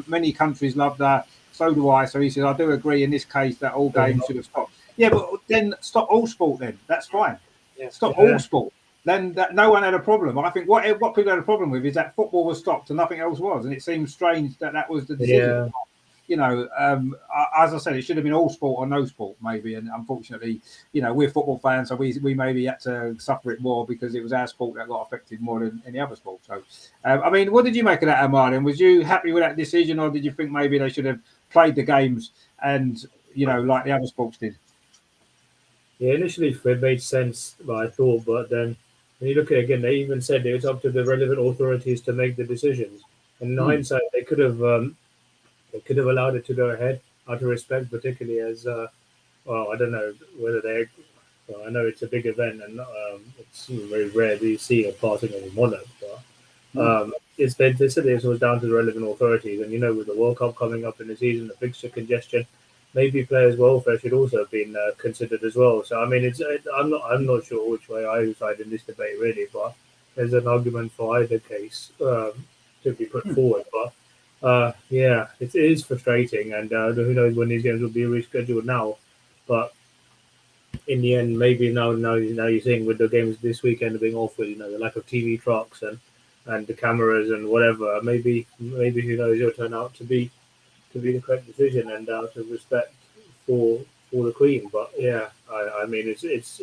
Many countries loved her. So do I. So he says, I do agree in this case that all games should have stopped. Yeah, but then stop all sport then. That's fine. Stop all sport. then that no one had a problem. I think what people had a problem with is that football was stopped and nothing else was, and it seems strange that was the decision. As I said, it should have been all sport or no sport, maybe. And unfortunately, we're football fans, so we maybe had to suffer it more because it was our sport that got affected more than any other sport. So, what did you make of that, Martin? Was you happy with that decision, or did you think maybe they should have played the games and, like the other sports did? Yeah, initially it made sense, I thought, but then when you look at it again, they even said it's up to the relevant authorities to make the decisions. And in hindsight, they could have allowed it to go ahead out of respect, particularly as I don't know whether they. Well, I know it's a big event and it's very rare that you see a passing of a monarch, but they said this was down to the relevant authorities. And with the World Cup coming up in the season, the fixture congestion, maybe players' welfare should also have been considered as well. So I mean, I'm not sure which way I side in this debate really, but there's an argument for either case to be put forward. But it is frustrating, and who knows when these games will be rescheduled now. But in the end, maybe now you're seeing with the games this weekend being awful, the lack of TV trucks and the cameras and whatever. Maybe who knows, it'll turn out to be the correct decision and out of respect for the Queen. But yeah, I mean it's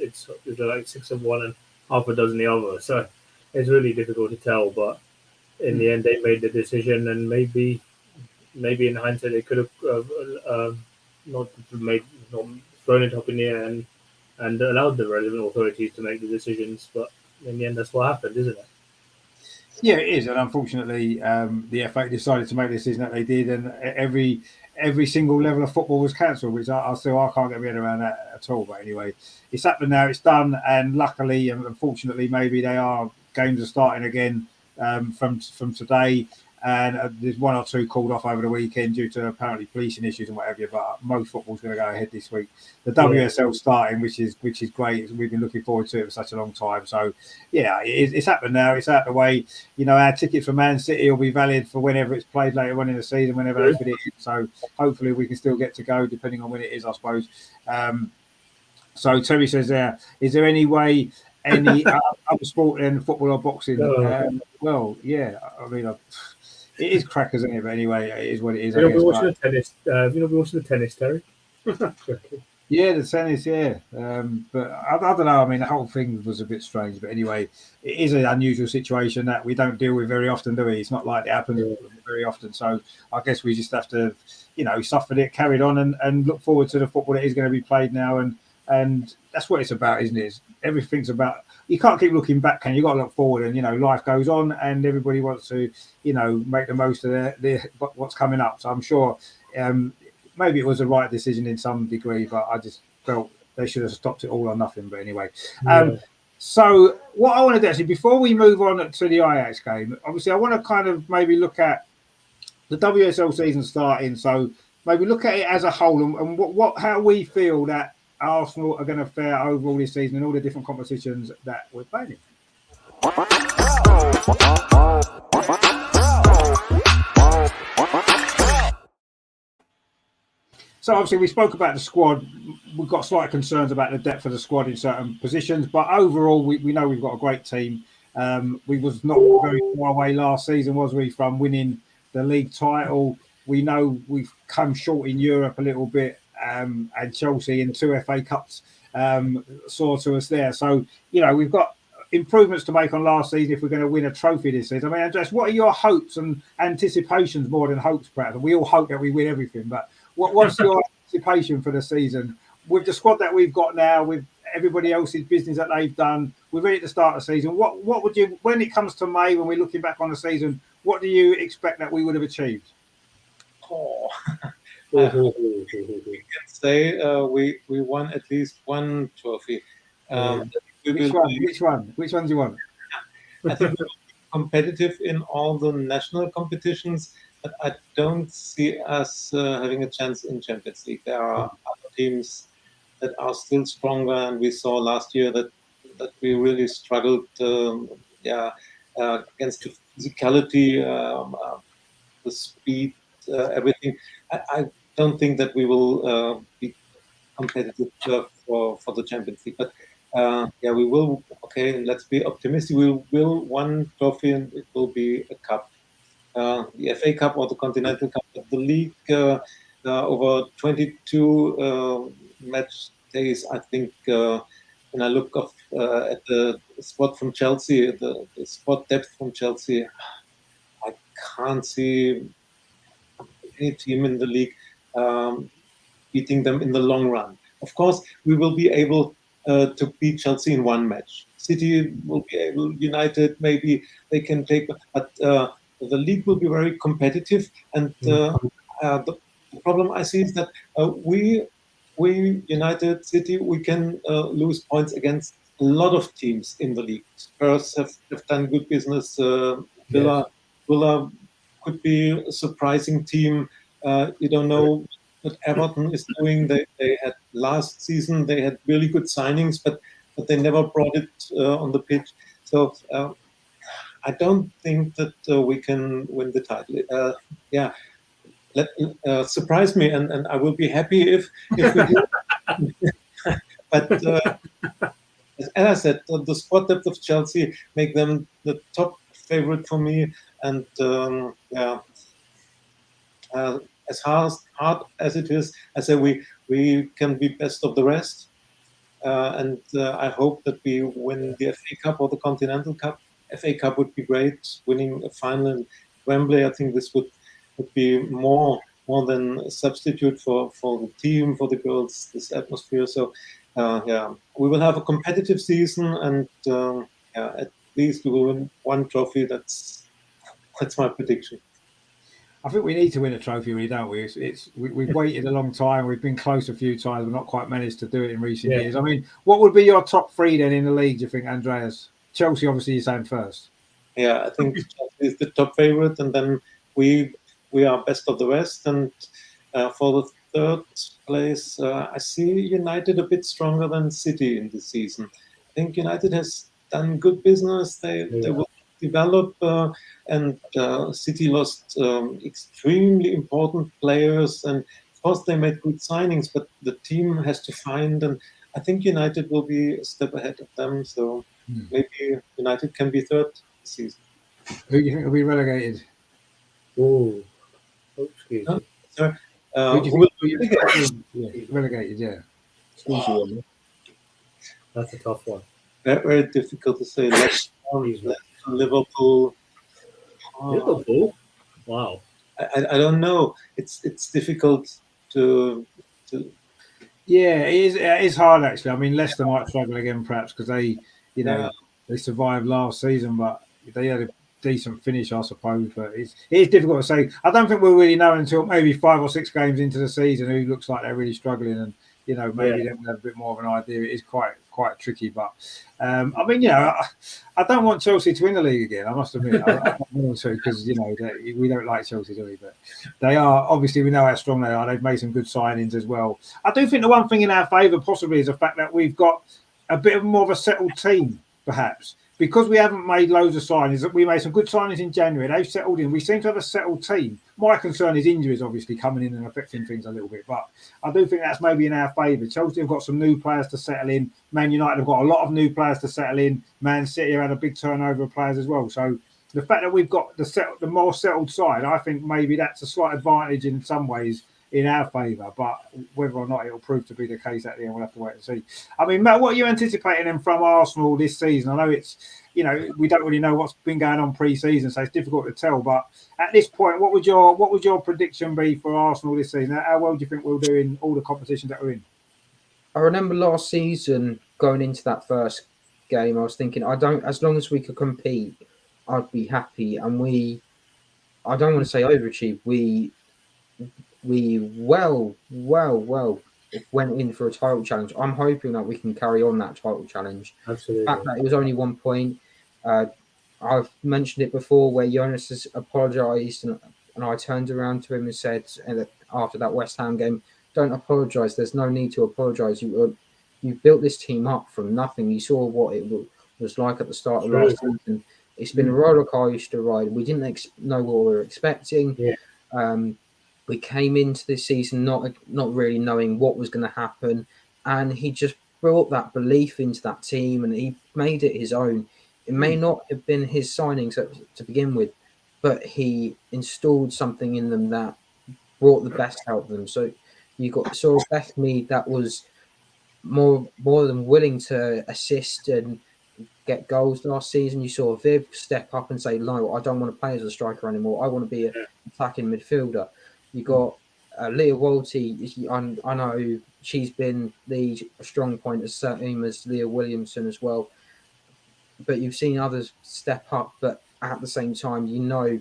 like 6 of one and half a dozen the other, so it's really difficult to tell. But in the end, they made the decision, and maybe in hindsight they could have not thrown it up in the air and allowed the relevant authorities to make the decisions. But in the end, that's what happened, isn't it? Yeah, it is, and unfortunately, the FA decided to make the decision that they did, and every single level of football was cancelled, which I can't get my head around that at all. But anyway, it's happened now, it's done, and luckily and unfortunately, maybe games are starting again from today. And there's one or two called off over the weekend due to apparently policing issues and whatever. But most football's going to go ahead this week. The WSL starting, which is great. We've been looking forward to it for such a long time. So yeah, it's happened now. It's out of the way. Our tickets for Man City will be valid for whenever it's played later on in the season, whenever they put it in. So hopefully we can still get to go, depending on when it is, I suppose. So Terry says is there any way any other sport than football or boxing? Well, yeah. I mean. It is crackers, isn't it? But anyway, it is what it is. You'll be watching the tennis. You'll be watching the tennis, Terry. Yeah, the tennis, yeah. But I don't know. I mean, the whole thing was a bit strange. But anyway, it is an unusual situation that we don't deal with very often, do we? It's not like it happens very often. So I guess we just have to, suffered it, carried on, and look forward to the football that is going to be played now. And that's what it's about, isn't it? Everything's about. You can't keep looking back, can you? You've got to look forward, and life goes on, and everybody wants to, make the most of their what's coming up. So I'm sure maybe it was the right decision in some degree, but I just felt they should have stopped it all or nothing. But anyway, so what I want to do actually before we move on to the Ajax game, obviously I want to kind of maybe look at the WSL season starting. So maybe look at it as a whole and how we feel that Arsenal are going to fare overall this season and all the different competitions that we're playing in. So obviously we spoke about the squad. We've got slight concerns about the depth of the squad in certain positions, but overall we know we've got a great team. We was not very far away last season, was we, from winning the league title? We know we've come short in Europe a little bit. And Chelsea in 2 FA Cups saw to us there. So, we've got improvements to make on last season if we're going to win a trophy this season. I mean, Andres, what are your hopes and anticipations more than hopes, perhaps? We all hope that we win everything, but what's your anticipation for the season? With the squad that we've got now, with everybody else's business that they've done, we're ready to start the season. What would you, when it comes to May, when we're looking back on the season, what do you expect that we would have achieved? We can say we won at least one trophy. Which one? Which one do you want? I think we're competitive in all the national competitions, but I don't see us having a chance in Champions League. There are other teams that are still stronger, and we saw last year that we really struggled. Against the physicality, the speed, everything. I don't think that we will be competitive for the Champions League. But yeah, we will. Okay, let's be optimistic. We will one trophy, and it will be a cup, the FA Cup or the Continental Cup. The league over 22 match days. I think when I look at the squad from Chelsea, the squad depth from Chelsea, I can't see any team in the league beating them in the long run. Of course, we will be able to beat Chelsea in one match. City will be able, United maybe they can take, but the league will be very competitive. And the problem I see is that we United City we can lose points against a lot of teams in the league. Spurs have done good business. Villa could be a surprising team. You don't know what Everton is doing. They had last season they had really good signings, but they never brought it on the pitch. So I don't think that we can win the title. Yeah, surprise me, and I will be happy if we do. But as I said, the squad depth of Chelsea make them the top favorite for me, and yeah. As hard as it is, I say we can be best of the rest, and I hope that we win the FA Cup or the Continental Cup. FA Cup would be great. Winning a final in Wembley, I think this would be more than a substitute for the team, for the girls, this atmosphere. So yeah, we will have a competitive season, and yeah, at least we will win one trophy. That's my prediction. I think we need to win a trophy, really, don't we? We've waited a long time. We've been close a few times. We've not quite managed to do it in recent years. I mean, what would be your top three then in the league, do you think, Andreas? Chelsea, obviously, you're saying first. Yeah, I think Chelsea is the top favorite, and then we are best of the rest. And for the third place, I see United a bit stronger than City in this season. I think United has done good business. They will develop, and City lost extremely important players, and of course they made good signings, but the team has to find, and I think United will be a step ahead of them, so maybe United can be third this season. Who do you think will be relegated? Oh, excuse me. So, who do you think will be relegated? Yeah. That's a tough one. Very, very difficult to say. Liverpool. Liverpool? Wow. I don't know. It's difficult to. Yeah, it is hard actually. I mean, Leicester might struggle again, perhaps because they survived last season, but they had a decent finish, I suppose. But it is difficult to say. I don't think we'll really know until maybe 5 or 6 games into the season who looks like they're really struggling, and maybe then we'll have a bit more of an idea. It is quite tricky, but I mean, I don't want Chelsea to win the league again. I must admit, I don't want to, because we don't like Chelsea, do we? But they are, obviously, we know how strong they are. They've made some good signings as well. I do think the one thing in our favour possibly is the fact that we've got a bit more of a settled team, perhaps. Because we haven't made loads of signings, we made some good signings in January. They've settled in. We seem to have a settled team. My concern is injuries, obviously, coming in and affecting things a little bit. But I do think that's maybe in our favour. Chelsea have got some new players to settle in. Man United have got a lot of new players to settle in. Man City have had a big turnover of players as well. So the fact that we've got the more settled side, I think maybe that's a slight advantage in some ways in our favour, but whether or not it'll prove to be the case at the end, we'll have to wait and see. I mean, Matt, what are you anticipating then from Arsenal this season? I know it's, we don't really know what's been going on pre-season, so it's difficult to tell. But at this point, what would your prediction be for Arsenal this season? How well do you think we'll do in all the competitions that we're in? I remember last season going into that first game, I was thinking, as long as we could compete, I'd be happy. And I don't want to say overachieved. We well went in for a title challenge. I'm hoping that we can carry on that title challenge. Absolutely. The fact that it was only 1 point. I've mentioned it before where Jonas has apologised and I turned around to him and said after that West Ham game, don't apologise. There's no need to apologise. You built this team up from nothing. You saw what it was like at the start of last season. It's been a roller coaster ride. We didn't know what we were expecting. Yeah. We came into this season not really knowing what was going to happen, and he just brought that belief into that team, and he made it his own. It may not have been his signings to begin with, but he installed something in them that brought the best out of them. So you saw Bethany that was more than willing to assist and get goals last season. You saw Viv step up and say, "No, I don't want to play as a striker anymore. I want to be an attacking midfielder." You got Leah Walty. I know she's been the strong point, the same as Leah Williamson as well. But you've seen others step up, but at the same time, you know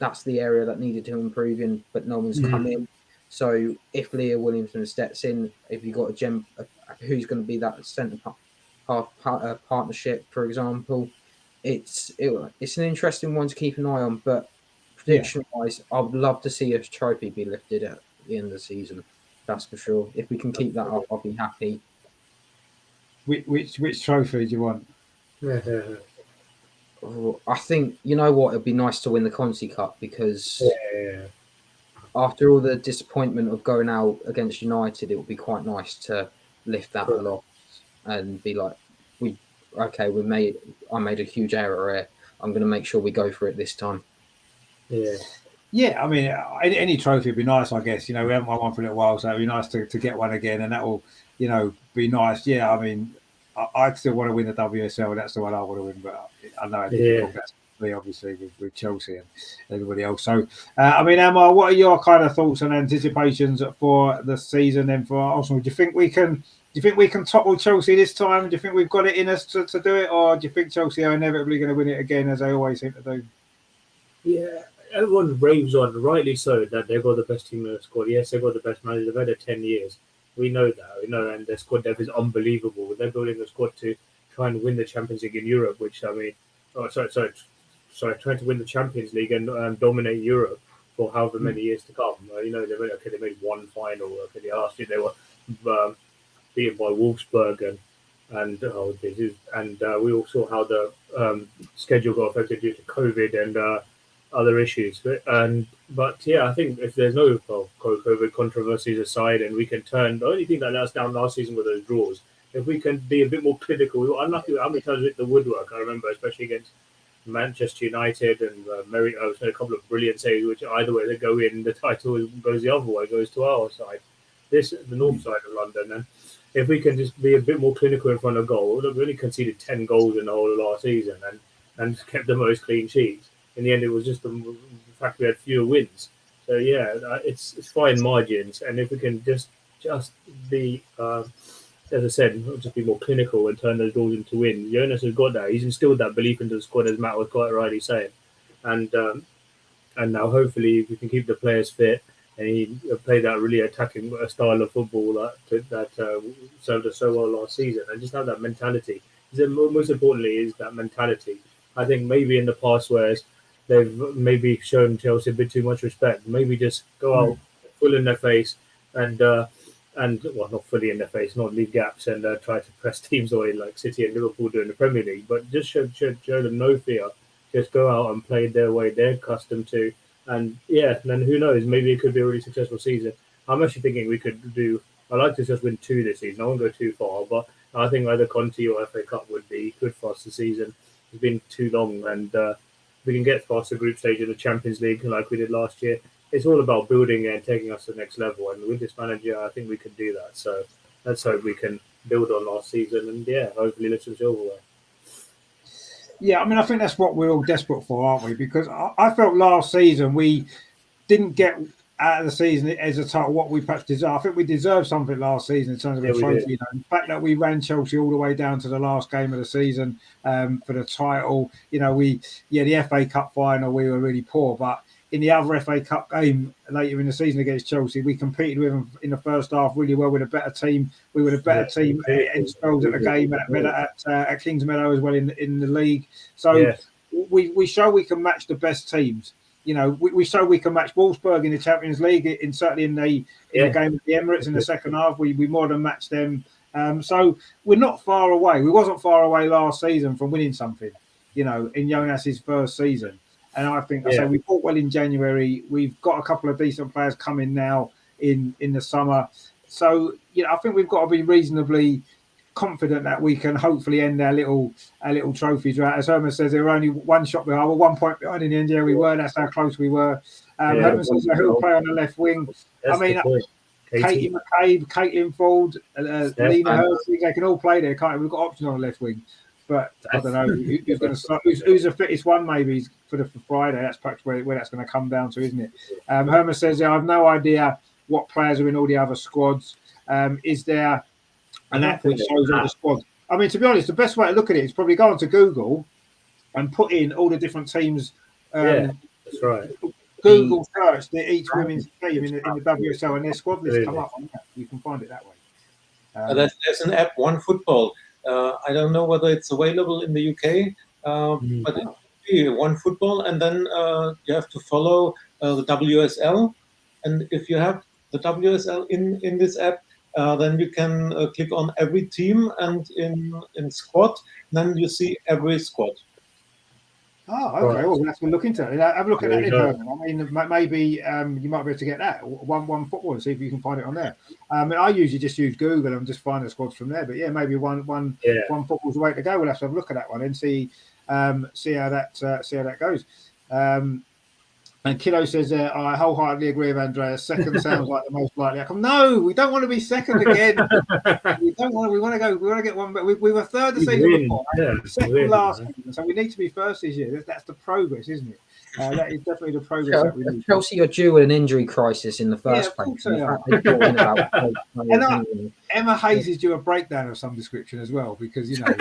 that's the area that needed to improve in, but no one's come in. So if Leah Williamson steps in, if you got a gem, who's going to be that centre half partnership, for example, it's an interesting one to keep an eye on. But prediction-wise, I would love to see a trophy be lifted at the end of the season. That's for sure. If we can keep that up, I'll be happy. Which trophy do you want? I think, you know what, it'd be nice to win the Conti Cup because after all the disappointment of going out against United, it would be quite nice to lift that aloft and be like, I made a huge error here. I'm going to make sure we go for it this time. Yeah, I mean, any trophy would be nice, I guess. We haven't won one for a little while, so it'd be nice to get one again, and that will, be nice. Yeah, I mean, I still want to win the WSL. That's the one I want to win, but I know how difficult that's going to be, obviously, with Chelsea and everybody else. So, I mean, Emma, what are your kind of thoughts and anticipations for the season then for Arsenal? Do you think we can topple Chelsea this time? Do you think we've got it in us to do it, or do you think Chelsea are inevitably going to win it again, as they always seem to do? Yeah, everyone raves on, rightly so, that they've got the best team in the squad. Yes, they've got the best manager. They've had it 10 years. We know that. And their squad depth is unbelievable. They're building a squad to try and win the Champions League in Europe, which, I mean, trying to win the Champions League and dominate Europe for however many years to come. They made one final. Last year they were beaten by Wolfsburg, and we all saw how the schedule got affected due to COVID and other issues. But I think if there's no COVID controversies aside, and we can turn, the only thing that let us down last season were those draws. If we can be a bit more clinical, we were unlucky how many times we hit the woodwork. I remember, especially against Manchester United and a couple of brilliant saves, which either way they go in, the title goes the other way, goes to our side. The north side of London. And if we can just be a bit more clinical in front of goal, we've only conceded 10 goals in the whole of last season and kept the most clean sheets. In the end, it was just the fact we had fewer wins. So it's fine margins, and if we can just be, as I said, just be more clinical and turn those draws into wins. Jonas has got that. He's instilled that belief into the squad, as Matt was quite rightly saying, and now hopefully we can keep the players fit, and he played that really attacking style of football that served us so well last season, and just have that mentality. Most importantly, is that mentality. I think maybe in the past, whereas they've maybe shown Chelsea a bit too much respect. Maybe just go out full in their face and not fully in their face, not leave gaps and try to press teams away like City and Liverpool do in the Premier League. But just show them no fear. Just go out and play their way they're accustomed to. And then who knows? Maybe it could be a really successful season. I'm actually thinking we could do. I'd like to just win 2 this season. I won't go too far, but I think either Conti or FA Cup would be good for us this season. It's been too long, and we can get past the group stage of the Champions League like we did last year. It's all about building and taking us to the next level. And with this manager, I think we can do that. So let's hope we can build on last season and hopefully lift some silverware. Yeah, I mean, I think that's what we're all desperate for, aren't we? Because I felt last season we didn't get out of the season as a title what we perhaps deserve. I think we deserved something last season in terms of a trophy. The fact that we ran Chelsea all the way down to the last game of the season for the title. The FA Cup final we were really poor, but in the other FA Cup game later in the season against Chelsea, we competed with them in the first half really well with a better team. We were a better team in spells at the game at Kings Meadow as well in the league. So we show we can match the best teams. We show we can match Wolfsburg in the Champions League, certainly in the game at the Emirates in the second half. We more than matched them. So we're not far away. We wasn't far away last season from winning something, in Jonas's first season. And I think, we fought well in January. We've got a couple of decent players coming now in the summer. So, I think we've got to be reasonably confident that we can hopefully end our little trophy drought. As Herman says, they were only 1 shot behind, or 1 point behind in the end. Yeah, we were. That's how close we were. Herman says who'll play on the left wing. That's Katie McCabe, Caitlin Ford, Lena Hersey, they can all play there, can't they? We've got options on the left wing. But I don't know who's going to start. Who's the fittest one? Maybe for Friday. That's perhaps where that's going to come down to, isn't it? Herman says, I have no idea what players are in all the other squads. Is there an app which shows all the squads? I mean, to be honest, the best way to look at it is probably go onto Google and put in all the different teams. That's right. Google search each women's team in the WSL and their squad list come up on that. You can find it that way. There's an app, OneFootball. I don't know whether it's available in the UK, but it's OneFootball, and then you have to follow the WSL. And if you have the WSL in this app, then you can click on every team, and in squad, then you see every squad. Oh, okay. Well, we'll have to look into it. Have a look at that. I mean, maybe you might be able to get that one football and see if you can find it on there. I usually just use Google and just find the squads from there. But yeah, maybe one football's the way to go. We'll have to have a look at that one and see how that goes. And Kiddo says, I wholeheartedly agree with Andreas. Second sounds like the most likely outcome. No, we don't want to be second again. We want to get one. But we were third the season before. Second last season. So we need to be first this year. That's the progress, isn't it? That is definitely the progress that we need. Chelsea are due an injury crisis in the first place. Emma Hayes is due a breakdown of some description as well, because she might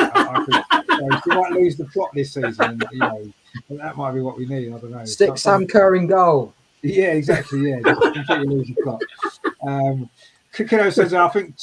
lose the plot this season. And, that might be what we need. I don't know. Stick Sam Kerr in goal. Yeah, exactly. Yeah, just completely lose the plot. Kiddo says, I think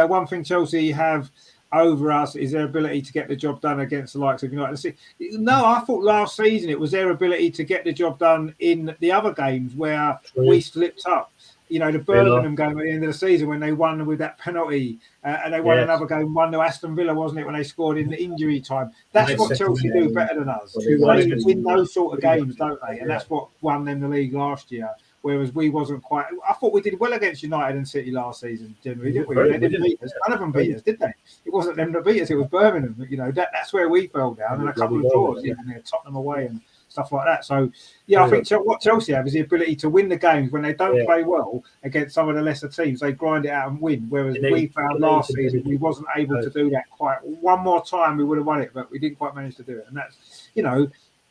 one thing Chelsea have over us is their ability to get the job done against the likes of United. No, I thought last season it was their ability to get the job done in the other games where we slipped up. The Birmingham game at the end of the season when they won with that penalty, and they won another game, 1-0 Aston Villa, wasn't it, when they scored in the injury time? That's what Chelsea do better than us. They win those sort of games, don't they? And that's what won them the league last year. Whereas we wasn't quite. I thought we did well against United and City last season, generally, didn't we? They didn't beat us. None of them beat us, did they? It wasn't them that beat us. It was Birmingham. That's where we fell down, and a couple of draws, Tottenham away and stuff like that. So, I think what Chelsea have is the ability to win the games when they don't play well against some of the lesser teams. They grind it out and win. Whereas we found last season we wasn't able to do that quite. One more time we would have won it, but we didn't quite manage to do it. And that's,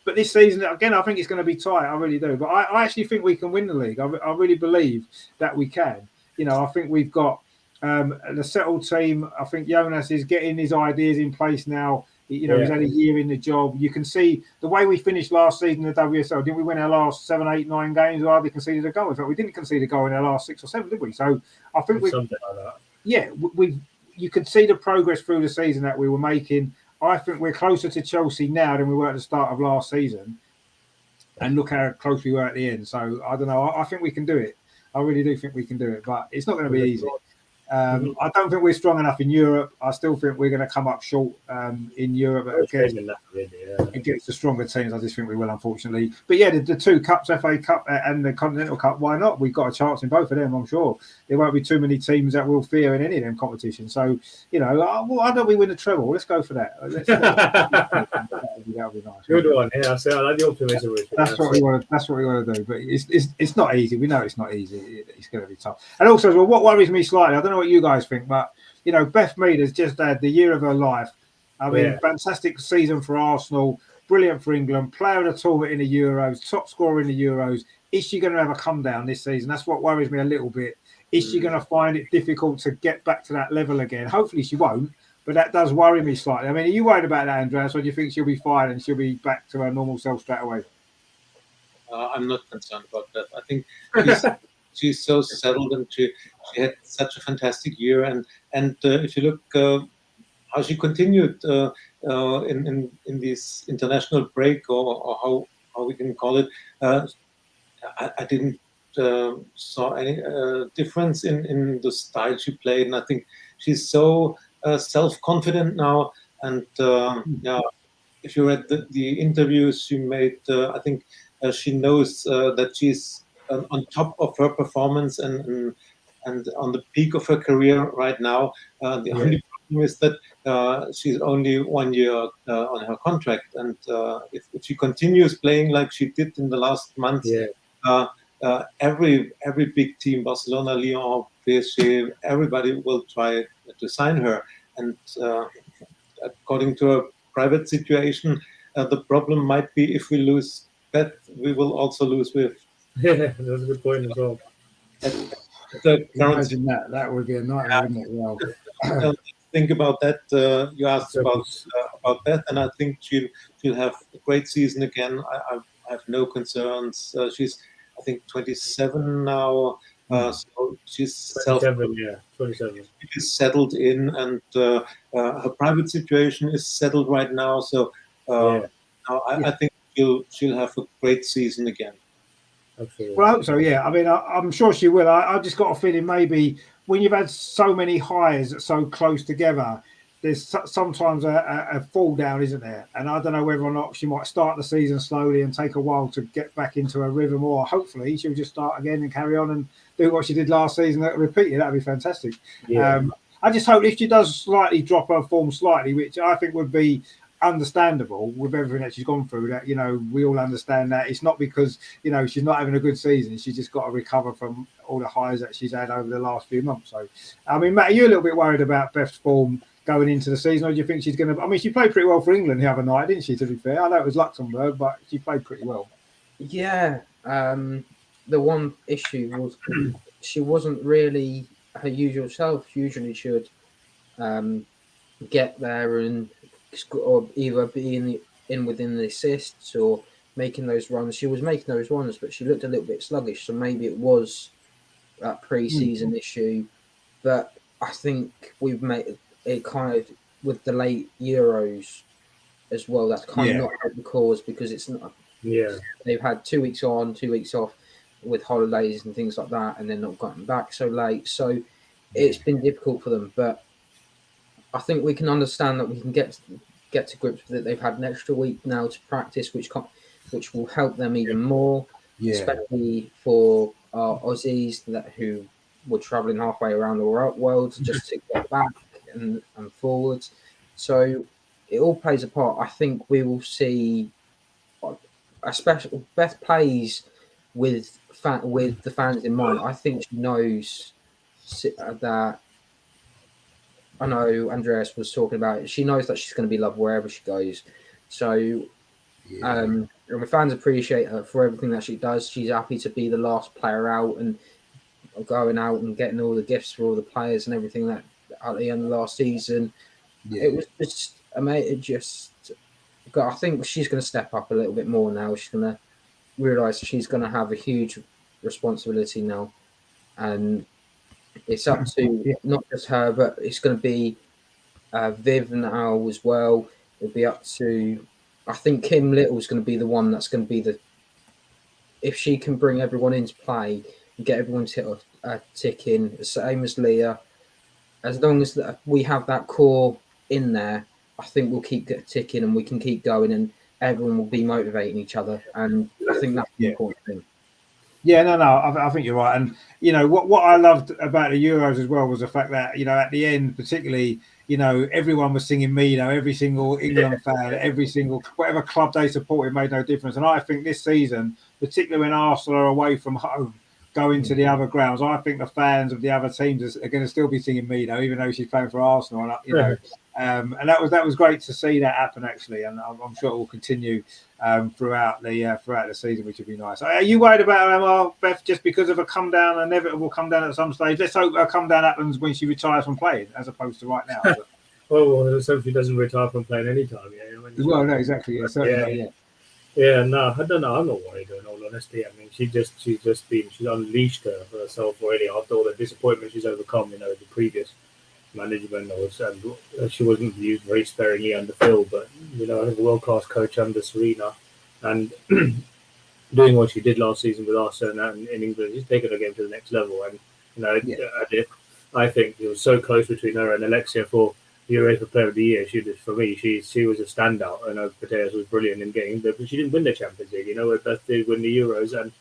But this season, again, I think it's going to be tight. I really do. But I actually think we can win the league. I really believe that we can. I think we've got the settled team. I think Jonas is getting his ideas in place now. He's had a year in the job. You can see the way we finished last season in the WSL. Didn't we win our last 7, 8, 9 games? Or hardly conceded a goal. In fact, we didn't concede a goal in our last 6 or 7, did we? So I think something like that. Yeah, you could see the progress through the season that we were making. I think we're closer to Chelsea now than we were at the start of last season. And look how close we were at the end. So I don't know. I think we can do it. I really do think we can do it. But it's not going to be easy. I don't think we're strong enough in Europe. I still think we're going to come up short in Europe against the stronger teams. I just think we will, unfortunately. But yeah, the two cups, FA Cup and the Continental Cup, why not? We've got a chance in both of them, I'm sure. There won't be too many teams that will fear in any of them competitions. So, why don't we win the treble? Let's go for that. That would be nice. Good one. Yeah, I like the optimism. That's what we want to do. But it's not easy. We know it's not easy. It's going to be tough. And also, what worries me slightly, I don't know what you guys think, but Beth Mead has just had the year of her life. I mean, fantastic season for Arsenal, brilliant for England, player of the tournament in the Euros, top scorer in the Euros. Is she going to have a come down this season? That's what worries me a little bit. Is she going to find it difficult to get back to that level again? Hopefully she won't, but that does worry me slightly. I mean, are you worried about that, Andreas, or do you think she'll be fine and she'll be back to her normal self straight away? I'm not concerned about that. I think she's so settled, and she had such a fantastic year. And if you look how she continued in this international break, or how we can call it, I didn't saw any difference in the style she played. And I think she's so self-confident now. And if you read the interviews she made, I think she knows that she's on top of her performance and on the peak of her career right now. The only is that she's only 1 year on her contract, and if she continues playing like she did in the last months, every big team, Barcelona, Lyon, PSG, everybody will try to sign her. And according to a private situation, the problem might be if we lose Beth, we will also lose with. Yeah, that's a good point as well. Imagine that would be a nightmare, wouldn't it? Well, think about that. You asked about Beth, and I think she'll have a great season again. I have no concerns. She's, I think, 27 now. So she's 27. She's settled in, and her private situation is settled right now. So I think she'll have a great season again. Absolutely. Well, I hope so. Yeah, I mean, I'm sure she will. I just got a feeling maybe when you've had so many highs so close together, there's sometimes a fall down, isn't there? And I don't know whether or not she might start the season slowly and take a while to get back into a rhythm, or hopefully she'll just start again and carry on and do what she did last season, repeat it. That'd be fantastic. Yeah. I just hope if she does slightly drop her form slightly, which I think would be understandable with everything that she's gone through, that, you know, we all understand that it's not because, you know, she's not having a good season. She's just got to recover from all the highs that she's had over the last few months. So, I mean, Matt, are you a little bit worried about Beth's form going into the season, or do you think she's going to? I mean, she played pretty well for England the other night, didn't she? To be fair, I know it was Luxembourg, but she played pretty well. Yeah. The one issue was she wasn't really her usual self. Usually, she would get there and or either be in within the assists or making those runs. She was making those runs, but she looked a little bit sluggish. So maybe it was that pre-season issue. But I think we've made it kind of with the late Euros as well. That's kind of not helped the cause, because it's not. Yeah, They've had 2 weeks on, 2 weeks off with holidays and things like that, and then not gotten back so late. So it's been difficult for them. But I think we can understand that we can get to grips with it. They've had an extra week now to practice, which will help them even more, especially for our Aussies who were travelling halfway around the world just to get back and forwards. So it all plays a part. I think we will see, especially Beth plays with the fans in mind. I think she knows that. I know Andreas was talking about it. She knows that she's going to be loved wherever she goes. So the fans appreciate her for everything that she does. She's happy to be the last player out and going out and getting all the gifts for all the players and everything that at the end of last season. It was just amazing. I think she's going to step up a little bit more now. She's going to realise she's going to have a huge responsibility now. And it's up to not just her, but it's going to be Viv now as well. It'll be up to, I think Kim Little's going to be the one that's going to be if she can bring everyone into play and get everyone ticking, the same as Leah, as long as we have that core in there, I think we'll keep ticking and we can keep going and everyone will be motivating each other. And I think that's the important thing. Yeah, no, I think you're right. And, you know, what I loved about the Euros as well was the fact that, you know, at the end, particularly, you know, everyone was singing Mino, every single England fan, every single, whatever club they supported made no difference. And I think this season, particularly when Arsenal are away from home, going to the other grounds, I think the fans of the other teams are going to still be singing Mino, even though she's playing for Arsenal. And, you know, and that was great to see that happen, actually. And I'm sure it will continue throughout the season, which would be nice. Are you worried about Beth just because of a come down, inevitable come down at some stage? Let's hope a come down happens when she retires from playing, as opposed to right now. well, let's hope she doesn't retire from playing anytime. Well, no, exactly. Yeah, no, I don't know. I'm not worried, in all honesty. I mean, she's unleashed herself already after all the disappointment she's overcome. You know, the previous management she wasn't used very sparingly under Phil, but you know, I think a world-class coach under Serena, and doing what she did last season with Arsenal and in England, she's taken her game to the next level. And you know, I think it was so close between her and Alexia for UEFA Player of the Year. She was a standout. I know Pateas was brilliant in getting there, but she didn't win the Champions League. You know, if Beth did win the Euros, and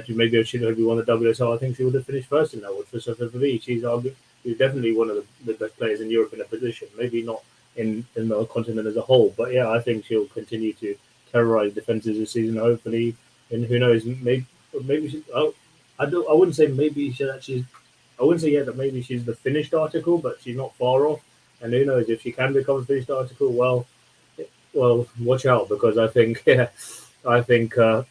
maybe she would have won the WSL, I think she would have finished first in that. For me, she's she's definitely one of the best players in Europe in a position. Maybe not in the continent as a whole, but yeah, I think she'll continue to terrorize defenses this season. Hopefully, and who knows, maybe she. I wouldn't say maybe she actually. I wouldn't say yet that maybe she's the finished article, but she's not far off. And who knows if she can become a finished article? Well, watch out, because I think I think that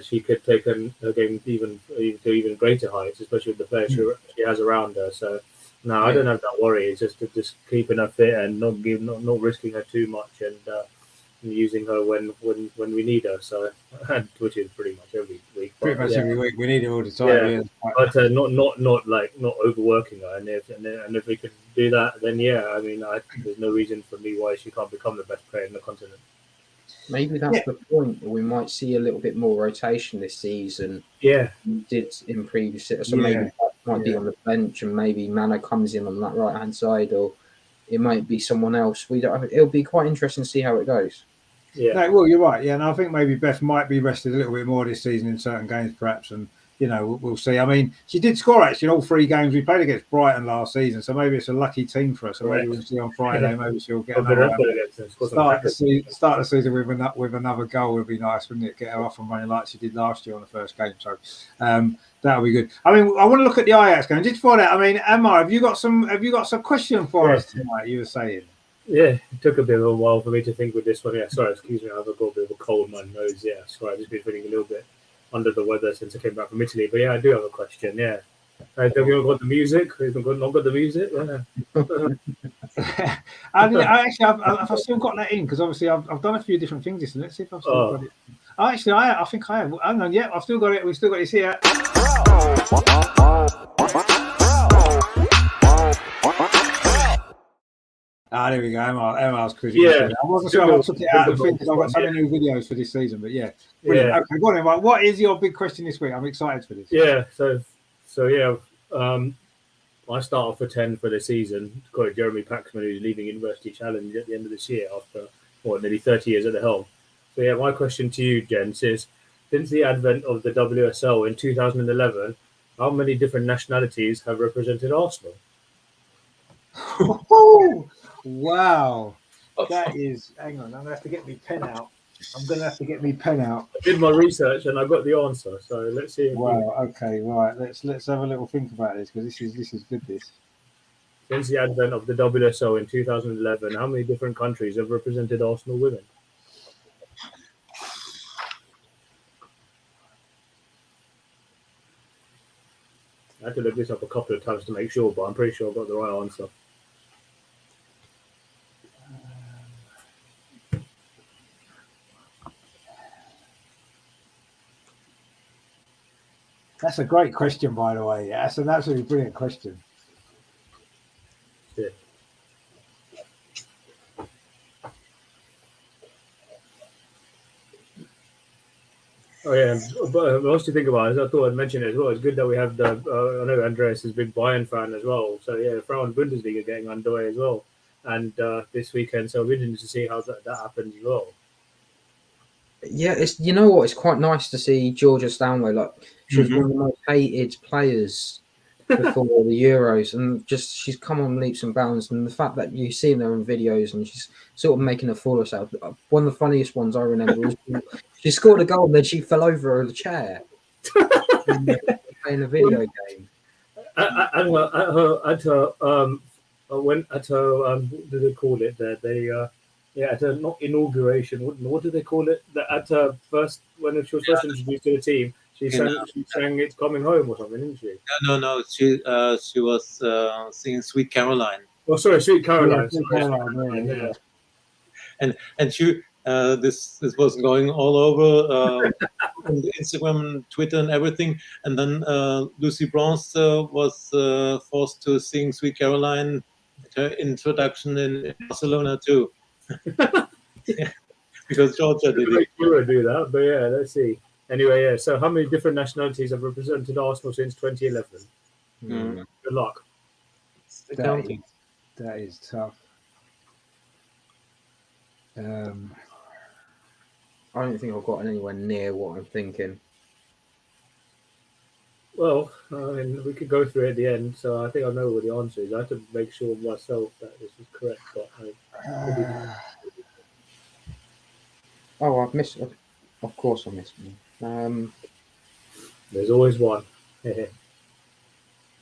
she could take her game to even greater heights, especially with the players she has around her. So no, I don't have that worry. It's just keeping her fit and not risking her too much, and using her when we need her. So which is pretty much every week. Pretty much every week. We need her all the time. Yeah. But not overworking her. And if we could do that, then yeah, I mean, there's no reason for me why she can't become the best player in the continent. Maybe that's the point. We might see a little bit more rotation this season. Yeah, did in previous seasons. So maybe that might be on the bench, and maybe Mano comes in on that right hand side, or it might be someone else. We don't. It'll be quite interesting to see how it goes. Yeah. No, well, you're right. Yeah, and I think maybe Beth might be rested a little bit more this season in certain games, perhaps, and we'll see. I mean, she did score actually in all 3 games we played against Brighton last season, so maybe it's a lucky team for us. So maybe we'll see on Friday. Maybe she'll get start the season with another goal would be nice, wouldn't it? Get her off and running like she did last year on the first game. So that'll be good. I mean, I want to look at the Ajax game just for that. I mean, Emma, have you got some question for us tonight? You were saying. Yeah, it took a bit of a while for me to think with this one. Yeah, sorry, excuse me, I've got a bit of a cold in my nose. Yeah, sorry, I've just been feeling a little bit under the weather since I came back from Italy. But yeah, I do have a question. Yeah, have you got the music? Have you not got the music? Yeah. I've still got that in because obviously I've done a few different things. This, let's see if I've still got it. Actually, I think I have. Hang on, yeah, I've still got it. We've still got this here. There we go. Emma's quizzing. Yeah. I wasn't sure if I took it out of the thing because I've got so many new videos for this season. But yeah. Brilliant. Okay, go on then. Right. What is your big question this week? I'm excited for this. Yeah. So yeah. I start off for 10 for the season. Got Jeremy Paxman, who's leaving University Challenge at the end of this year after nearly 30 years at the helm. So yeah, my question to you, gents, is since the advent of the WSL in 2011, how many different nationalities have represented Arsenal? Wow, that is. Hang on, I'm gonna have to get my pen out. I did my research and I got the answer. So let's see. Wow. Okay. Right. Let's have a little think about this because this is good. This. Since the advent of the WSL in 2011, how many different countries have represented Arsenal women? I had to look this up a couple of times to make sure, but I'm pretty sure I got the right answer. That's a great question, by the way. That's an absolutely brilliant question. Yeah. Oh yeah, but else to think about it, I thought I'd mention it as well. It's good that we have I know Andreas is a big Bayern fan as well. So yeah, the Frauen Bundesliga getting underway as well, and this weekend. So we're interested to see how that happens as well. Yeah, it's it's quite nice to see Georgia Stanway. Like she was one of the most hated players before the Euros, and just she's come on leaps and bounds. And the fact that you've seen her in videos and she's sort of making a fool of herself. One of the funniest ones I remember was she scored a goal and then she fell over a chair playing a video game. At her what do they call it? At her not inauguration. What do they call it? At her first, when she was first introduced to the team, she sang "It's Coming Home" or something, didn't she? No. She was singing "Sweet Caroline." Oh, sorry, "Sweet Caroline." Yeah. And she this was going all over on Instagram, Twitter, and everything. And then Lucy Bronze was forced to sing "Sweet Caroline" at her introduction in Barcelona too. Yeah, because Georgia did it. We would do that, but yeah, let's see. Anyway, yeah. So, how many different nationalities have represented Arsenal since 2011? Good luck. That is tough. I don't think I've got anywhere near what I'm thinking. Well, I mean, we could go through it at the end, so I think I know what the answer is. I have to make sure myself that this is correct, but Oh, I've missed. Of course, I missed one. there's always one.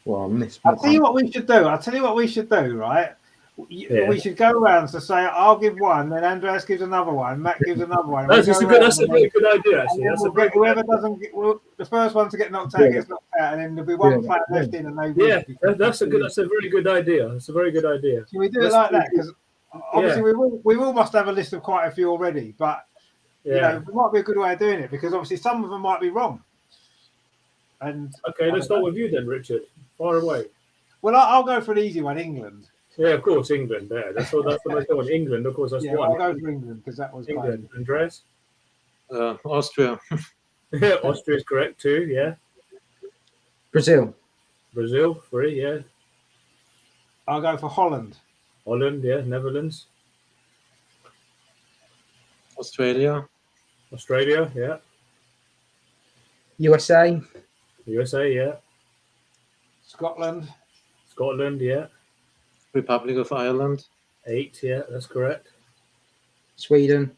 Well, I missed I'll one. tell you what we should do. Right? We should go around to say I'll give one, then Andreas gives another one, Matt gives another one. That's a very good idea, actually. That's a very whoever doesn't get the first one to get knocked out gets knocked out, and then there'll be one player left in, and they win. Yeah, that's a very good idea. That's a very good idea. Can we do it like that? Because obviously we will must have a list of quite a few already, but you know, it might be a good way of doing it because obviously some of them might be wrong. And okay, let's start with you then, Richard. Far away. Well, I'll go for an easy one, England. Yeah, of course, England. There, that's the most one. England, of course, that's one. I'll go for England because that was England. Andreas? Austria. Yeah, Austria is correct too. Yeah. Brazil. 3. Yeah. I'll go for Holland. Holland. Yeah. Netherlands. Australia. Yeah. USA. USA. Yeah. Scotland. Yeah. Republic of Ireland. 8. Yeah, that's correct. Sweden.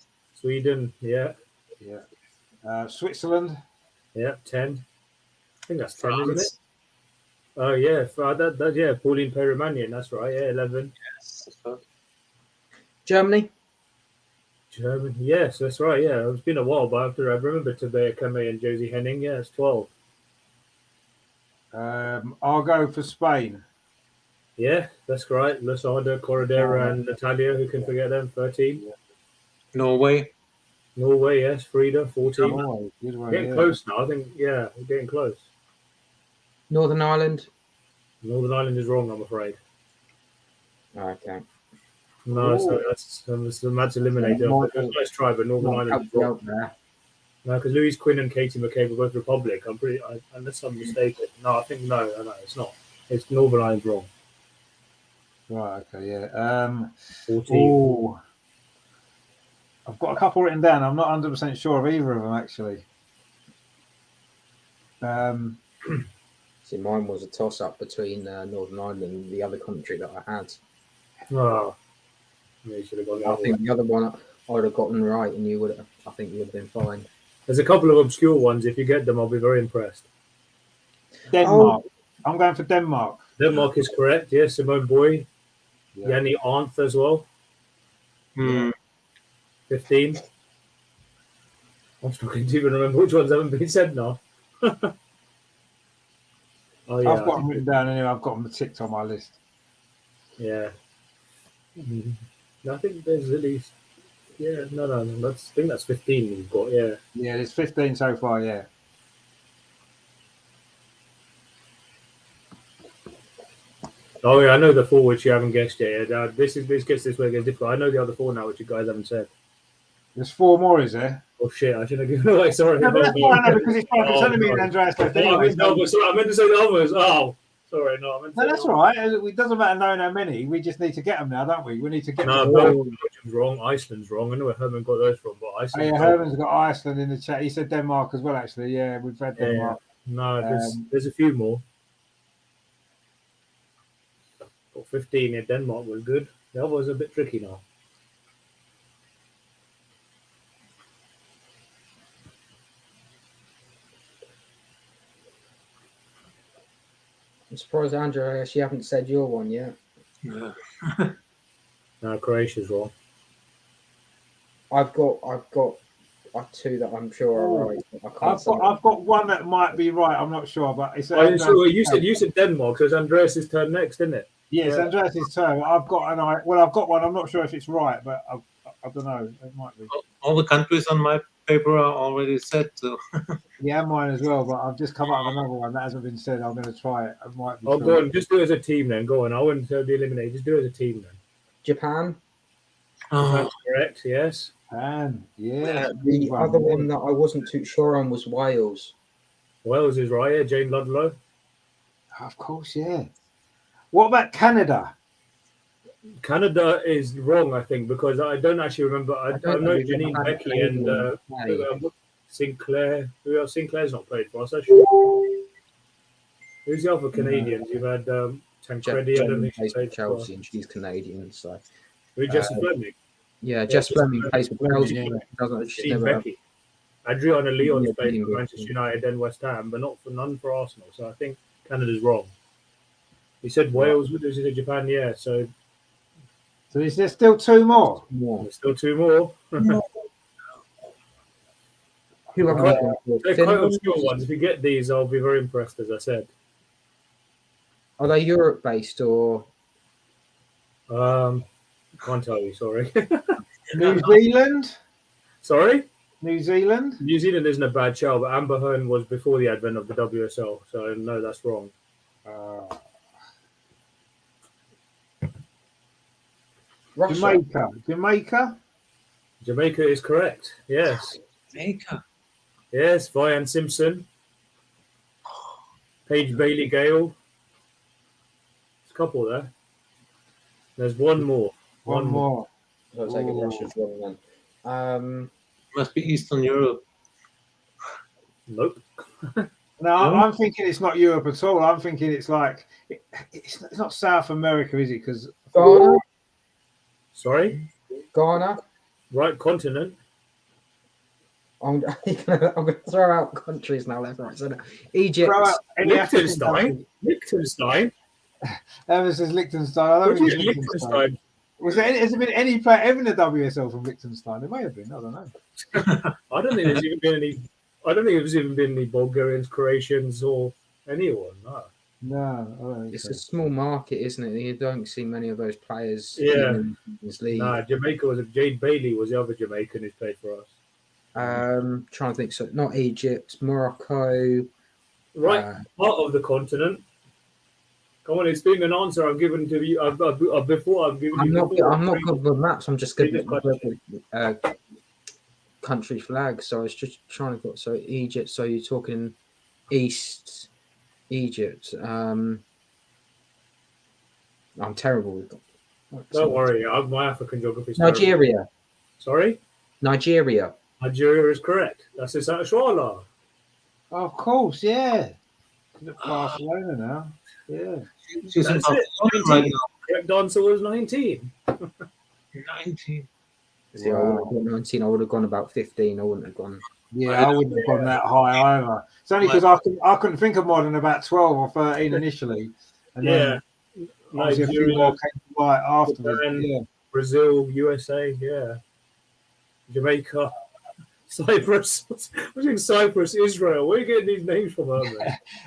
Yeah. Switzerland. Yeah. 10. I think that's 10, isn't it? Oh yeah, Pauline Perimanian. That's right. Yeah, 11. Yes. Germany. Yes, that's right. Yeah, it's been a while, but I remember Tabea Kame and Josie Henning. Yeah, it's 12. I'll go for Spain. Yeah, that's right. Losada, Corredera, and Natalia. Who can forget them? 13. Norway, yes. Frida, 14. Oh, good one, Getting close now. I think. Yeah, we're getting close. Northern Ireland. Northern Ireland is wrong, I'm afraid. Okay. No, so that's Matt's eliminated. Let's try, but Northern Ireland is wrong. No, because Louise Quinn and Katie McCabe were both Republic. Unless I'm mistaken. No, I think no, it's not. It's Northern Ireland's wrong. Right. Okay. Yeah. 14. I've got a couple written down. I'm not 100% sure of either of them actually. See, mine was a toss-up between Northern Ireland and the other country that I had. Oh, you should have gone. I think the other one I would have gotten right, and I think you would have been fine. There's a couple of obscure ones. If you get them, I'll be very impressed. Denmark. I'm going for Denmark. Denmark is correct. Yes, Simone Boy, Yanni Arndt as well. 15. I'm struggling to even remember which ones haven't been said now. I've got them written down anyway. I've got them ticked on my list. Yeah. I think there's at least. Yeah, no. I think that's 15 we've got. Yeah. Yeah, there's 15 so far. Yeah. Oh yeah, I know the 4 which you haven't guessed yet. This gets this way again difficult. I know the other 4 now which you guys haven't said. There's 4 more, is there? Oh shit! I should have given away. Sorry. No, because it's telling me and Andreas left anyway. No, sorry, I meant to say the others. Oh, sorry. No, that's all right. It doesn't matter knowing how many. We just need to get them now, don't we? We need to get them. Belgium's wrong. Iceland's wrong. I know where Herman got those from, but Iceland. Herman's got Iceland in the chat. He said Denmark as well, actually. Yeah, we've read Denmark. No, there's a few more. Got 15 in Denmark was good. The other was a bit tricky now. I'm surprised, Andreas, you haven't said your one yet. Yeah. No, Croatia's wrong. I've got 2 that I'm sure are right. I've got one that might be right. I'm not sure, but it's. You said Denmark, so it's Andreas' turn next, isn't it? Yes, yeah. Andreas' turn. I've got one. I'm not sure if it's right, but I don't know. It might be. All the countries on my paper are already set. So. Yeah, mine as well. But I've just come up with another one that hasn't been said. I'm going to try it. It might be. Oh, go on. Just do it as a team then. Go on. I wouldn't be eliminated. Just do it as a team then. Japan. That's correct. Yes. Japan. Yeah. The other one that I wasn't too sure on was Wales. Wales is right. Yeah, Jane Ludlow. Of course. Yeah. What about Canada? Canada is wrong, I think, because I don't actually remember. I know Janine Becky and Sinclair. Who else? Sinclair's not played for us, actually. Who's the other Canadians? You've had Tancredi. I don't think she plays for played for Chelsea, and she's Canadian. So Who, Jesse Fleming? yeah, Jess Fleming plays for Chelsea. yeah. She's Steve never. Becky. Adriana Leon's Yeah, played for England. Manchester United and West Ham, but none for Arsenal. So I think Canada's wrong. He said Wales would lose to Japan, yeah. So is there still 2 more? there's still 2 more. Who have Quite- I gone for? They're quite Finland? obscure ones. If you get these, I'll be very impressed, as I said. Are they Europe based or? Can't tell you, sorry. New Zealand? Sorry? New Zealand? New Zealand isn't a bad show, but Amber Hearn was before the advent of the WSL, so no, that's wrong. Russia. Jamaica? Jamaica is correct. Yes. Jamaica. Yes, Vian Simpson. Paige Bailey Gale. There's a couple there. There's one more. One more. I'll take it. Russia's wrong then. Must be Eastern Europe. Nope. No, I'm thinking it's not Europe at all. I'm thinking it's like it's not South America, is it? Because Ghana. Sorry? Ghana. Right continent. I'm going to throw out countries now, left, right, centre. Egypt. throw out any African Liechtenstein. country. Liechtenstein. Ever since Liechtenstein, I don't What think is it's Liechtenstein. Liechtenstein? Has there been any player ever in the WSL from Liechtenstein? There may have been. I don't know. I don't think there's even been any. I don't think there's even been any Bulgarians, Croatians, or anyone. No. No, I don't think It's so. a small market, isn't it? You don't see many of those players Yeah. in this league. Nah, Jamaica was Jade Bailey was the other Jamaican who's played for us. Trying to think. So not Egypt, Morocco. Right, part of the continent. Come on, it's been an answer I've given to you. Before I've given I'm you. not. before. I'm not good with maps. I'm just good Biggest with country flags. So I was just trying to. So Egypt. So you're talking East Egypt. I'm terrible with. Don't worry, my African geography. is terrible. Nigeria. Sorry, Nigeria. Nigeria is correct. That's it. Shwala. Of course, yeah. Look at Barcelona now. Yeah. She's in That's it. Barcelona right 19. Correct answer was 19. now. 19. See, I would have gone 19. I would have gone about 15. I wouldn't have gone. Yeah, I wouldn't have gone that high either. It's only because I couldn't think of more than about 12 or 13 initially. And then obviously a few Nigeria, more came to light afterwards. Japan. Yeah. Brazil, USA, yeah. Jamaica, Cyprus. I think Cyprus, Israel. Where are you getting these names from, Herman?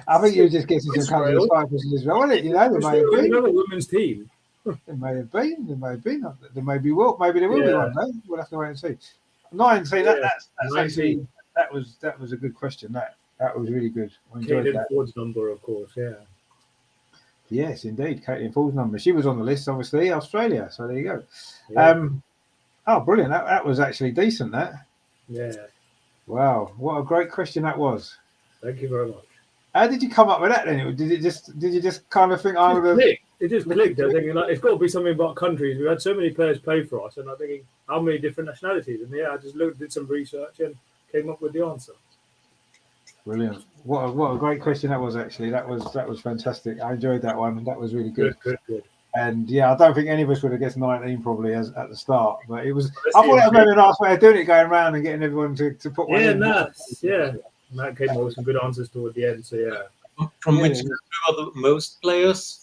I think you were just getting some countries Israel. Cyprus and Israel, wasn't it? You know, there may have We been. have a women's team. There may have been. There may have been. There may be will. Maybe there will be Yeah. one day. We'll have to wait and see. 19. Yeah, That's 19. actually that was a good question. That was really good. I enjoyed Caitlin that. Ford's number, of course, yeah. Yes, indeed. Caitlin Ford's number. She was on the list, obviously, Australia. So there you go. Yeah. Oh, brilliant. That was actually decent, that. Yeah. Wow. What a great question that was. Thank you very much. How did you come up with that then? Did you just kind of think I would have... It just clicked. I think it's got to be something about countries. We've had so many players play for us, and I'm thinking, how many different nationalities? And yeah, I just did some research and came up with the answer. Brilliant. What a great question that was, actually. That was fantastic. I enjoyed that one. That was really good. Good. And yeah, I don't think any of us would have guessed 19 probably at the start, but it was. I thought that was maybe a nice way of doing it, going around and getting everyone to put one in. Yeah. Matt came up with some good answers toward the end. So yeah. From which country are the most players?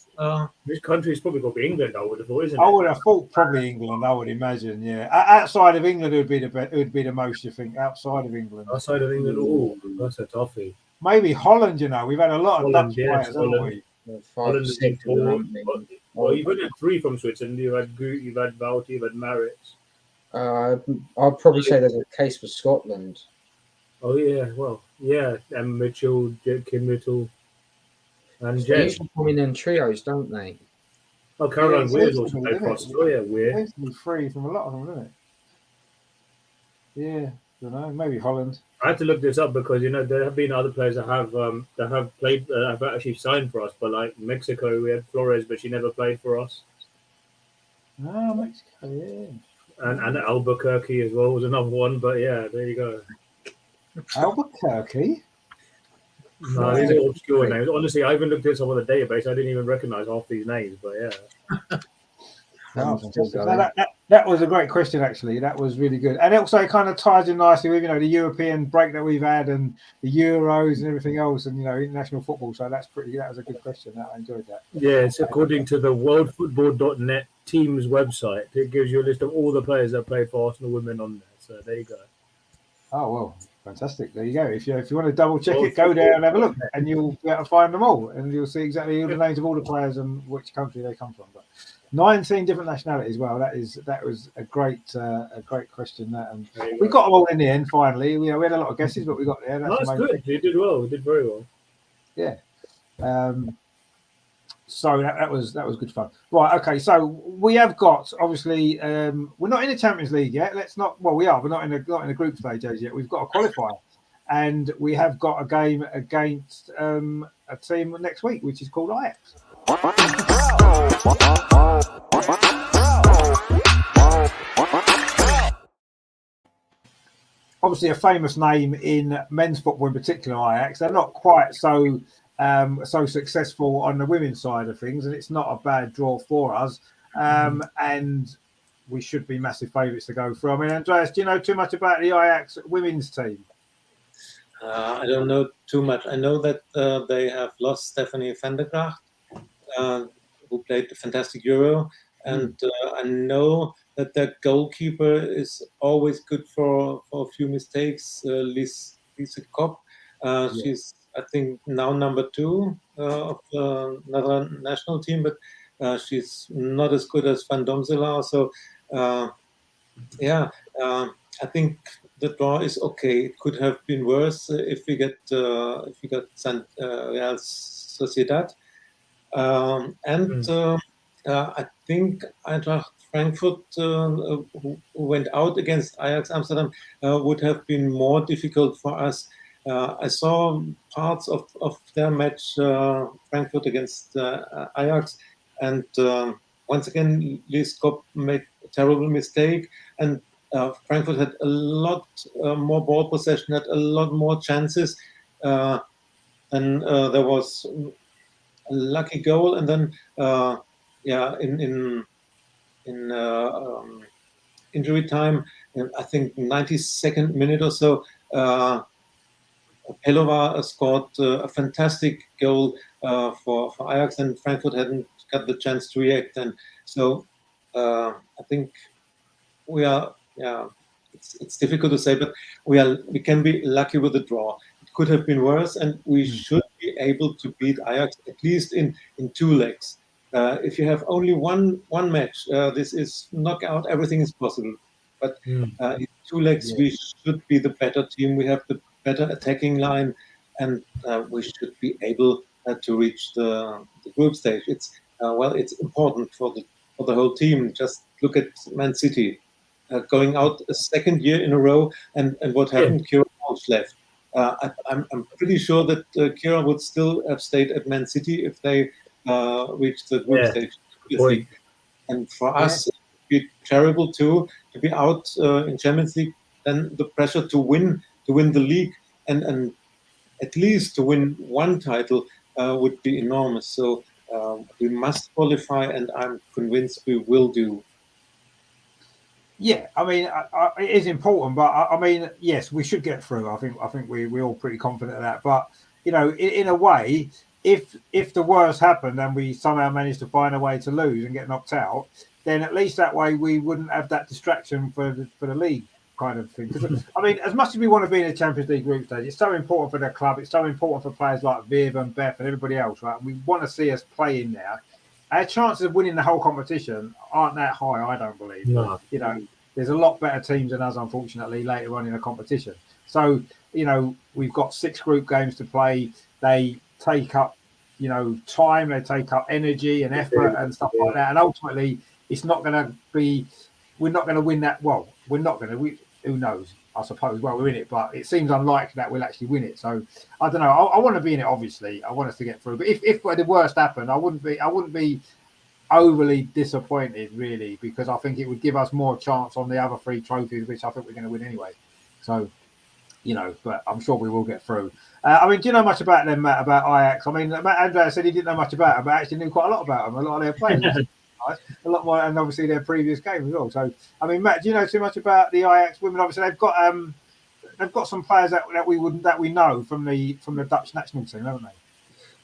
Which country's probably got to be England, I would have thought, isn't it? I would have thought probably England. I would imagine, yeah. Outside of England, it would be the most. You think outside of England? Outside of England, oh, that's a toughie. Maybe Holland. You know, we've had a lot of Dutch players, haven't we? Holland has been 4. Well, you've had 3 from Switzerland. You've had Goot, you've had Bouty, you've had Maritz. I'd probably say there's a case for Scotland. Oh yeah, well, yeah, and Mitchell, Kim Mitchell, and They Jen. usually come in trios, don't they? Oh, Caroline Yeah, Weir's it's also played for us. isn't Oh yeah, Weir. It's been free from a lot of them, isn't it? Yeah, don't know. Maybe Holland. I had to look this up because there have been other players that have played have actually signed for us. But like Mexico, we had Flores, but she never played for us. Oh, Mexico, yeah. And Albuquerque as well was another one. But yeah, there you go. Albuquerque. No, these are obscure names. Honestly, I even looked at some of the database. I didn't even recognise half these names. But yeah. Oh, fantastic. No, that was a great question, actually. That was really good. And also, it kind of ties in nicely with, the European break that we've had and the Euros and everything else and, international football. So that was a good question. I enjoyed that. Yeah, it's according to the worldfootball.net team's website. It gives you a list of all the players that played for Arsenal women on there. So there you go. Oh, well, fantastic. There you go. If you want to double check it, go there and have a look and you'll be able to find them all. And you'll see exactly all the names of all the players and which country they come from. But 19 different nationalities. Well, that was a great question. That and we got them all in the end. Finally, we had a lot of guesses, but we got there. That's good. You did well. You did very well. Yeah. So that was good fun. Right. Okay. So we have got obviously we're not in the Champions League yet. Well, we are. We're not in the group stage as yet. We've got a qualifier, and we have got a game against a team next week, which is called Ajax. Obviously, a famous name in men's football, in particular, Ajax. They're not quite so successful on the women's side of things, and it's not a bad draw for us. And we should be massive favourites to go through. I mean, Andreas, do you know too much about the Ajax women's team? I don't know too much. I know that they have lost Stephanie van der Gracht, who played the fantastic Euro, and I know that their goalkeeper is always good for a few mistakes. Lise Kopp, she's I think now number 2 of another national team, but she's not as good as Van Domselaar. So I think the draw is okay. It could have been worse if we got Real Sociedad, I think Eintracht Frankfurt, who went out against Ajax Amsterdam, would have been more difficult for us. I saw parts of their match, Frankfurt against Ajax, and once again, Lise Kopp made a terrible mistake, and Frankfurt had a lot more ball possession, had a lot more chances, and there was a lucky goal, and then in injury time, I think 92nd minute or so, Pelova scored a fantastic goal for Ajax, and Frankfurt hadn't got the chance to react. And so I think we are. It's difficult to say, but we can be lucky with the draw. It could have been worse, and we should be able to beat Ajax at least in 2 legs. If you have only one match, this is knockout. Everything is possible. But in 2 legs, we should be the better team. We have the better attacking line, and we should be able to reach the group stage. It's important for the whole team. Just look at Man City going out a second year in a row, and what happened? Kira left. I'm pretty sure that Kira would still have stayed at Man City if they reached the group stage. And for us, it would be terrible too to be out in Champions League. Then the pressure to win the league and at least to win one title would be enormous. So we must qualify, and I'm convinced we will do. Yeah, I mean, it is important, but I mean, yes, we should get through. I think we're all pretty confident of that. But in a way, if the worst happened and we somehow managed to find a way to lose and get knocked out, then at least that way we wouldn't have that distraction for the league kind of thing. Because I mean, as much as we want to be in the Champions League group stage, it's so important for the club. It's so important for players like Viv and Beth and everybody else, right? We want to see us play in there. Our chances of winning the whole competition aren't that high, I don't believe. No. There's a lot better teams than us, unfortunately, later on in the competition. So, we've got 6 group games to play. They take up, time, they take up energy and effort and stuff like that. And ultimately, it's not going to be, we're not going to win that. Well, we're not going to, who knows? I suppose. Well, we're in it, but it seems unlikely that we'll actually win it. So, I don't know. I want to be in it, obviously. I want us to get through. But if the worst happened, I wouldn't be overly disappointed, really, because I think it would give us more chance on the other 3 trophies, which I think we're going to win anyway. So but I'm sure we will get through. I mean, do you know much about them, Matt, about Ajax? I mean, Matt Andrea said he didn't know much about them, but actually knew quite a lot about them, a lot of their players, which is nice, a lot more, and obviously their previous game as well. So, I mean, Matt, do you know too much about the Ajax women? Obviously, they've got some players that we know from the Dutch national team, haven't they?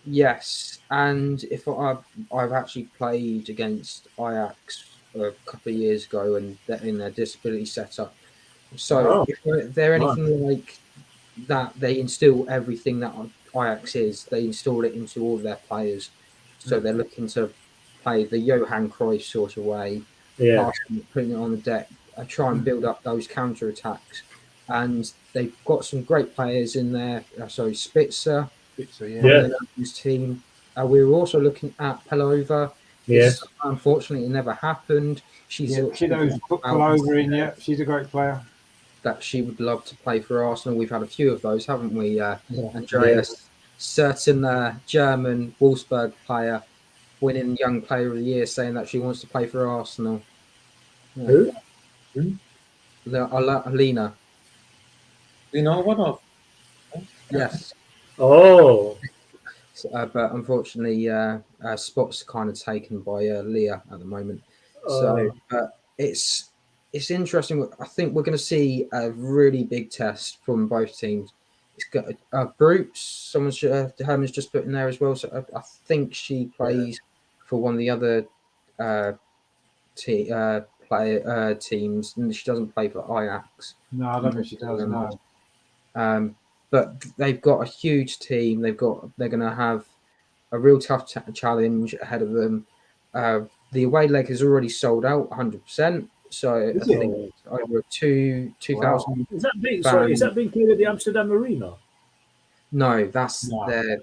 Yes, and if I've actually played against Ajax a couple of years ago, and they're in their disability setup. So if they're anything like that, they instill everything that Ajax is. They install it into all of their players. So they're looking to play the Johan Cruyff sort of way, putting it on the deck, try and build up those counter attacks. And they've got some great players in there. Spitzer, his team. We were also looking at Pelova. Yes. Unfortunately, it never happened. She knows put Pelova in. Yeah, she's a great player. That she would love to play for Arsenal. We've had a few of those, haven't we, Andreas? Certain German Wolfsburg player winning Young Player of the Year, saying that she wants to play for Arsenal. Who? Alina. We know what of? Yes. Oh. But unfortunately, spot's kind of taken by Leah at the moment. So it's interesting. I think we're going to see a really big test from both teams. It's got Brooks. Herman's just put in there as well. So I think she plays for one of the other teams, and she doesn't play for Ajax. No, I don't think she does. No. But they've got a huge team. They're going to have a real tough challenge ahead of them. The away leg is already sold out 100%. So I think over 2,000. Wow. Is that being played at the Amsterdam Arena? No, that's there.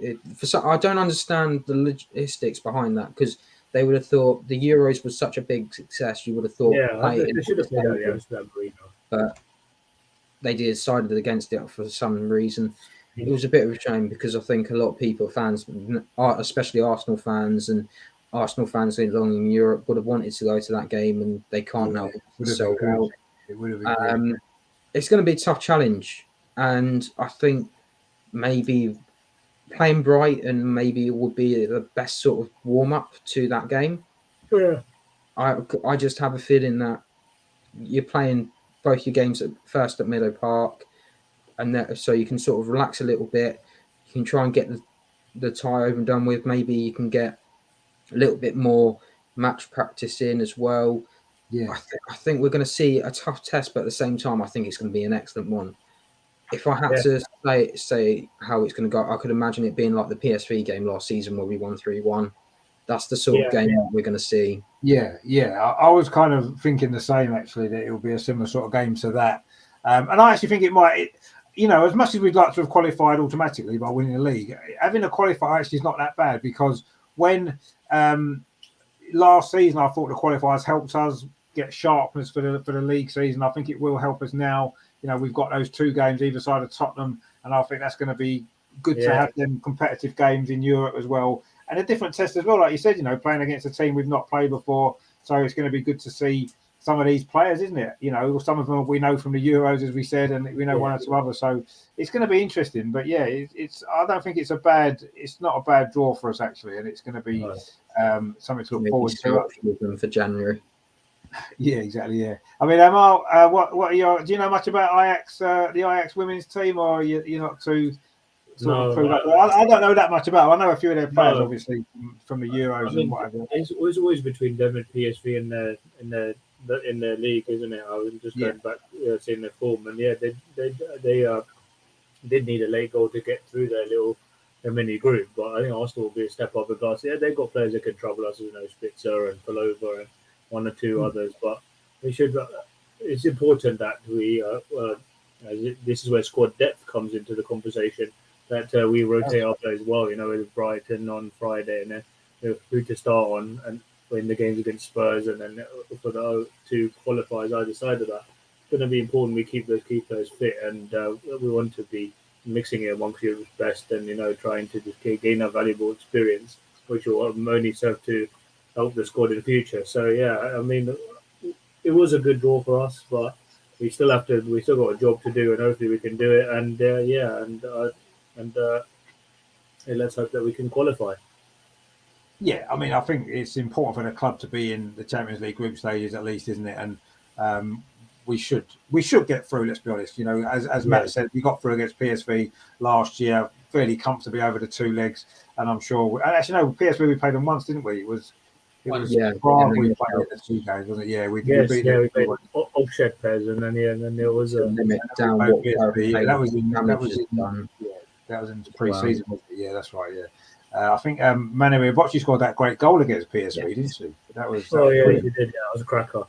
I don't understand the logistics behind that, because they would have thought the Euros was such a big success. You would have thought, they should have played at the Amsterdam Arena, but they decided against it for some reason. It was a bit of a shame, because I think a lot of people, fans, especially Arsenal fans and Arsenal fans along in Europe, would have wanted to go to that game, and they can't now. So it would have been it's going to be a tough challenge, and I think maybe playing Brighton maybe would be the best sort of warm up to that game. Yeah, I just have a feeling that you're playing both your games first at Meadow Park, and so you can sort of relax a little bit. You can try and get the tie over and done with. Maybe you can get a little bit more match practice in as well. Yeah, I think we're going to see a tough test, but at the same time, I think it's going to be an excellent one. If I had to say how it's going to go, I could imagine it being like the PSV game last season where we won 3-1. That's the sort of game that we're going to see. Yeah. I was kind of thinking the same, actually, that it will be a similar sort of game to that. And I actually think it might, as much as we'd like to have qualified automatically by winning the league, having a qualifier actually is not that bad, because when last season I thought the qualifiers helped us get sharpness for the league season, I think it will help us now. We've got those 2 games either side of Tottenham, and I think that's going to be good to have them competitive games in Europe as well. And a different test as well, like you said, playing against a team we've not played before. So it's going to be good to see some of these players, isn't it? Some of them we know from the Euros, as we said, and we know one or two others. So it's going to be interesting. But it's I don't think it's not a bad draw for us, actually, and it's going to be something to look forward to. With them for January. Yeah, exactly. Yeah, I mean, Amal, what are do you know much about Ajax, the Ajax women's team, or you're not too? I don't know that much about it. I know a few of their players, obviously, from the Euros and whatever. It's always between them and PSV in their league, isn't it? I was just going back, seeing their form, and they did need a late goal to get through their mini group, but I think Arsenal will be a step up in class. Yeah, they've got players that can trouble us, Spitzer and Pelova and 1 or 2 others, but we should. It's important that we, this is where squad depth comes into the conversation. That we rotate our players well, with Brighton on Friday, and then who to start on, and in the games against Spurs, and then for the 2 qualifiers either side of that. It's going to be important we keep those key players fit, and we want to be mixing it amongst your best, and trying to just gain a valuable experience, which will only serve to help the squad in the future. So I mean, it was a good draw for us, but we still got a job to do, and hopefully we can do it. And let's hope that we can qualify. Yeah, I mean, I think it's important for the club to be in the Champions League group stages at least, isn't it? And we should get through. Let's be honest. You know, as Matt said, we got through against PSV last year fairly comfortably over the 2 legs, and I'm sure. And actually, no, PSV we played them once, didn't we? It was Prague we played in the 2 games, wasn't it? Yeah, we beat them. We played Obshed Pez, and then there was a limit down what PSV. That was in pre-season, wasn't it? Yeah, that's right. Yeah. I think Manuel Bocci scored that great goal against PSV, didn't she? That was. He did. Yeah, that was a cracker.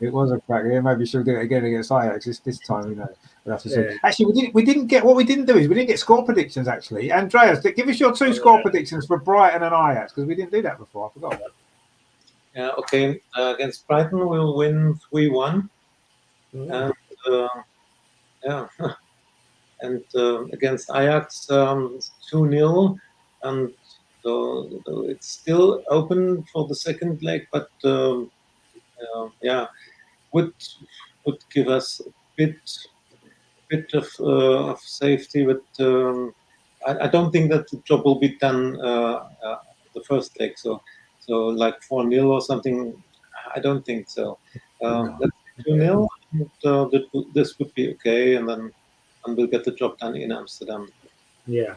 It was a cracker. Yeah, maybe she'll do it again against Ajax this time. You know, we'll have to see. Yeah. Actually, we didn't get what we didn't do is we didn't get score predictions. Actually, Andreas, give us your 2 score predictions for Brighton and Ajax because we didn't do that before. I forgot. Yeah. Okay. Against Brighton, we'll win 3-1. And and against Ajax, 2-0. And so it's still open for the second leg, but would give us a bit of safety. But I don't think that the job will be done the first leg. So like 4-0 or something. I don't think so. Let's 2-0. This would be okay, and we'll get the job done in Amsterdam. Yeah.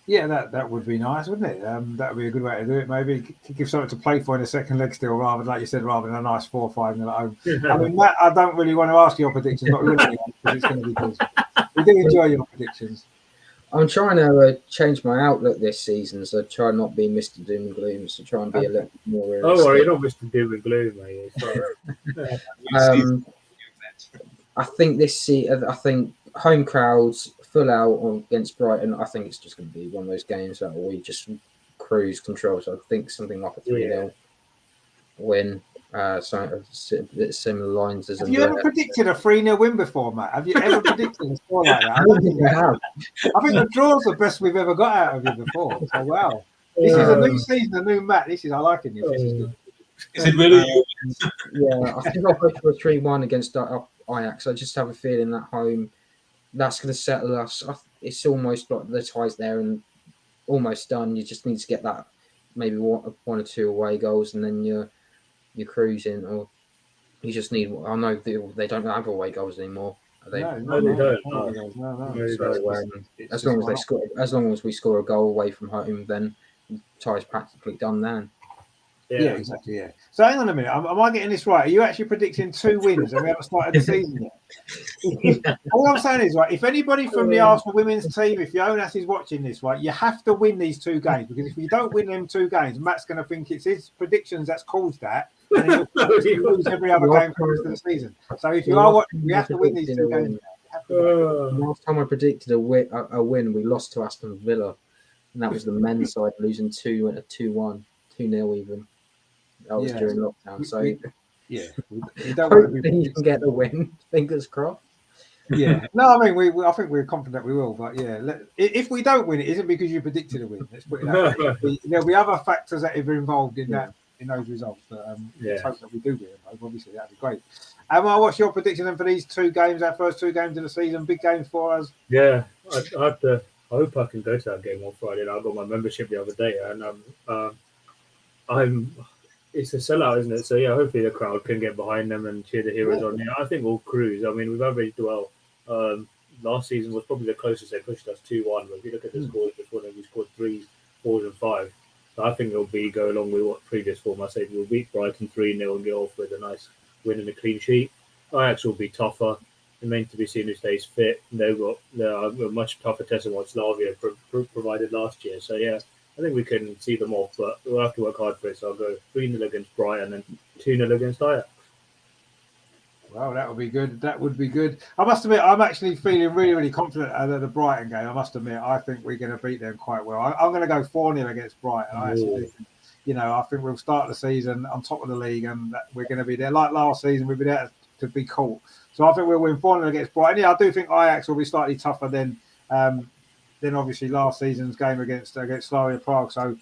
Yeah, that would be nice, wouldn't it? That would be a good way to do it. Maybe give something to play for in the second leg still, rather than, like you said, rather than a nice 4-5 at home. I mean, Matt, I don't really want to ask your predictions, but really, because it's going to be good. We do enjoy your predictions. I'm trying to change my outlook this season, so try not be Mr. Doom and Gloom, so try and be a little more realistic. Oh, you're not Mr. Doom and Gloom, mate. I think I think home crowds full out against Brighton. I think it's just going to be one of those games that we just cruise control. So I think something like a 3-0 win. So a bit similar lines as. Have you ever predicted a 3-0 win before, Matt? Have you ever predicted a score like that? I don't think I have. I think the draw's the best we've ever got out of you before. So wow, this is a new season, a new Matt. I liking this. This is good. Is it really you? Yeah, I think I'll go for a 3-1 against Ajax. I just have a feeling at home that's going to settle us. It's almost like the tie's there and almost done. You just need to get that maybe one or 2 away goals, and then you're cruising. Or you just need. I know they don't have away goals anymore. They don't. No. So, as long as we score a goal away from home, then the tie's practically done then. Yeah, exactly. Yeah. So hang on a minute. Am I getting this right? Are you actually predicting 2 wins and we haven't started the season yet? All I'm saying is, right, if anybody from the Arsenal women's team, if Jonas is watching this, right, you have to win these 2 games, because if you don't win them 2 games, Matt's going to think it's his predictions that's caused that, and then you'll lose every other game for the rest of the season. So if you are watching, we have to win these 2 games. Last time I predicted a win, we lost to Aston Villa, and that was the men's side losing 2-1, 2-0 even. That was during lockdown, so we don't hopefully you can get the win. Fingers crossed. Yeah, no, I mean, I think we're confident we will, but yeah, if we don't win, it isn't because you predicted a win. Let's put it that way. There'll be other factors that are involved in those results. But let's hope that we do win. Obviously, that'd be great. What's your prediction then for these 2 games? Our first 2 games in the season, big games for us. Yeah, I hope I can go to that game on Friday. I got my membership the other day, and it's a sellout, isn't it? So yeah, hopefully the crowd can get behind them and cheer the heroes on. Yeah, I think we'll cruise. I mean, we've averaged well. Last season was probably the closest they pushed us 2-1. But if you look at the scores before, then we scored 3, 4, and 5. So I think it'll go along with what previous form I said. We'll beat Brighton 3-0 and get off with a nice win and a clean sheet. Ajax will be tougher. Remains to be seen who stays fit. They've got a much tougher test than what Slavia provided last year. So yeah, I think we can see them off, but we'll have to work hard for it. So I'll go 3-0 against Brighton and 2-0 against Ajax. Well, that would be good. That would be good. I must admit, I'm actually feeling really, really confident at the Brighton game. I must admit, I think we're going to beat them quite well. I'm going to go 4-0 against Brighton. I think we'll start the season on top of the league, and that we're going to be there. Like last season, we've been there to be caught. So I think we'll win 4-0 against Brighton. Yeah, I do think Ajax will be slightly tougher than obviously last season's game against Slavia Prague. So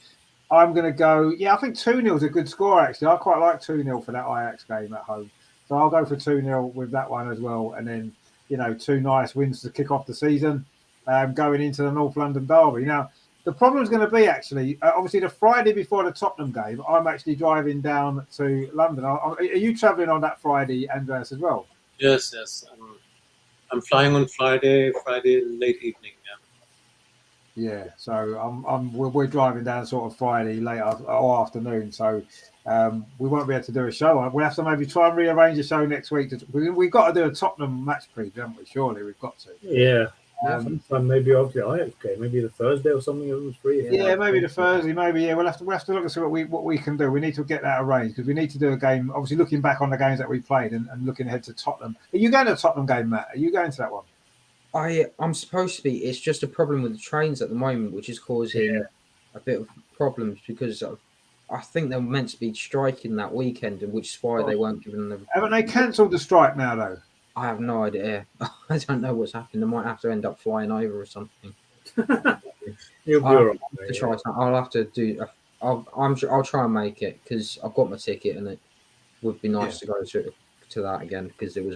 I'm going to go, I think 2-0 is a good score, actually. I quite like 2-0 for that Ajax game at home. So I'll go for 2-0 with that one as well. And then, two nice wins to kick off the season going into the North London derby. Now, the problem is going to be actually, obviously, the Friday before the Tottenham game, I'm actually driving down to London. Are you travelling on that Friday, Andreas, as well? Yes. I'm flying on Friday late evening. Yeah, so we're driving down sort of Friday late or afternoon, so we won't be able to do a show. We'll have to maybe try and rearrange a show next week. We've got to do a Tottenham match preview, haven't we? Surely we've got to. Yeah. Maybe after the Ajax game, maybe the Thursday or something. It was free. Yeah, maybe the Thursday. Maybe we'll have to look and see what we can do. We need to get that arranged because we need to do a game. Obviously, looking back on the games that we played and looking ahead to Tottenham. Are you going to a Tottenham game, Matt? Are you going to that one? I'm supposed to be. It's just a problem with the trains at the moment, which is causing a bit of problems because I think they're meant to be striking that weekend, and which is why they weren't giving them. Haven't they cancelled the strike now, though? I have no idea. I don't know what's happened. They might have to end up flying over or something. You'll be all right. I'll have to do. I'll try and make it because I've got my ticket, and it would be nice to go to that again because it was.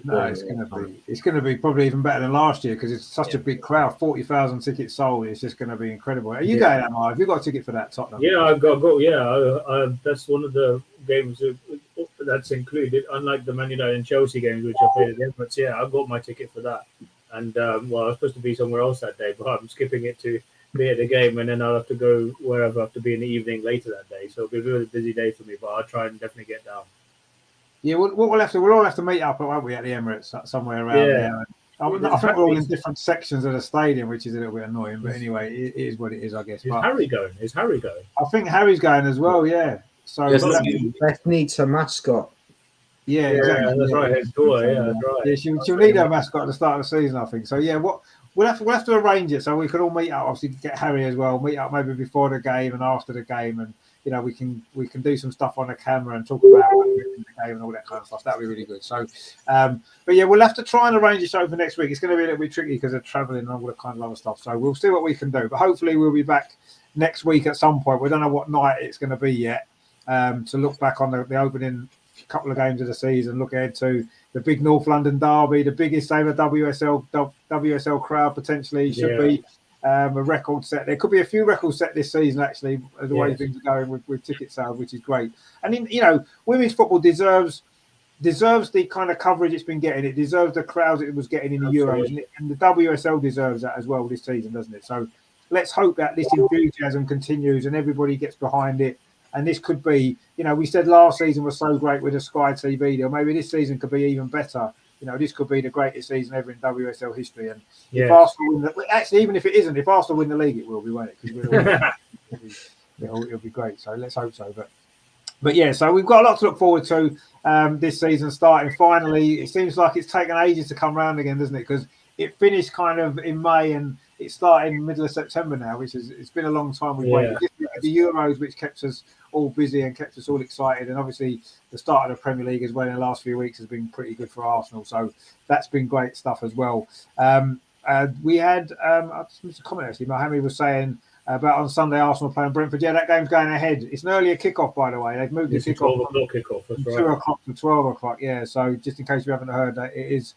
It's going to be probably even better than last year because it's such a big crowd. 40,000 tickets sold. It's just going to be incredible. Are you going, Amar? Have you got a ticket for that Tottenham? Yeah, I've got. Yeah, that's one of the games that's included. Unlike the Man United and Chelsea games, which I played at the Emirates. Yeah, I've got my ticket for that. And I was supposed to be somewhere else that day, but I'm skipping it to be at the game, and then I'll have to go wherever I have to be in the evening later that day. So it'll be a really busy day for me, but I'll try and definitely get down. Yeah, we'll all have to meet up, won't we, at the Emirates somewhere around there. I think we're all in different sections of the stadium, which is a little bit annoying. But anyway, it is what it is, I guess. Is Harry going? I think Harry's going as well. Yeah. So Beth needs a mascot. Yeah, exactly. That's right. That's right. Yeah, she'll need her mascot at the start of the season, I think. So yeah, we'll have to arrange it so we can all meet up. Obviously, get Harry as well. Meet up maybe before the game and after the game, and we can do some stuff on the camera and talk about the game and all that kind of stuff. That'd be really good. So, but yeah, we'll have to try and arrange a show for next week. It's going to be a little bit tricky because of travelling and all that kind of other stuff. So we'll see what we can do. But hopefully, we'll be back next week at some point. We don't know what night it's going to be yet. To look back on the opening couple of games of the season, look ahead to the big North London derby, the biggest ever WSL crowd potentially should be a record set. There could be a few records set this season actually, as the way things are going with ticket sales, which is great. And women's football deserves the kind of coverage it's been getting. It deserves the crowds it was getting in the Euros, and the WSL deserves that as well this season, doesn't it? So let's hope that this enthusiasm continues and everybody gets behind it. And this could be, we said last season was so great with the Sky TV deal. Maybe this season could be even better. This could be the greatest season ever in WSL history. And if Arsenal win even if it isn't, if Arsenal win the league, it will be, won't it? Because it'll be great. So let's hope so. But yeah, so we've got a lot to look forward to this season starting. Finally, it seems like it's taken ages to come round again, doesn't it? Because it finished kind of in May and it started in the middle of September now, it's been a long time we've waited. The Euros, which kept us all busy and kept us all excited, and obviously the start of the Premier League as well in the last few weeks has been pretty good for Arsenal, so that's been great stuff as well. We had I just missed a comment actually. Mohammed was saying about on Sunday Arsenal playing Brentford. Yeah, that game's going ahead. It's an earlier kickoff, by the way. They've moved the kickoff from 2 o'clock to 12 o'clock. Yeah, so just in case you haven't heard, that is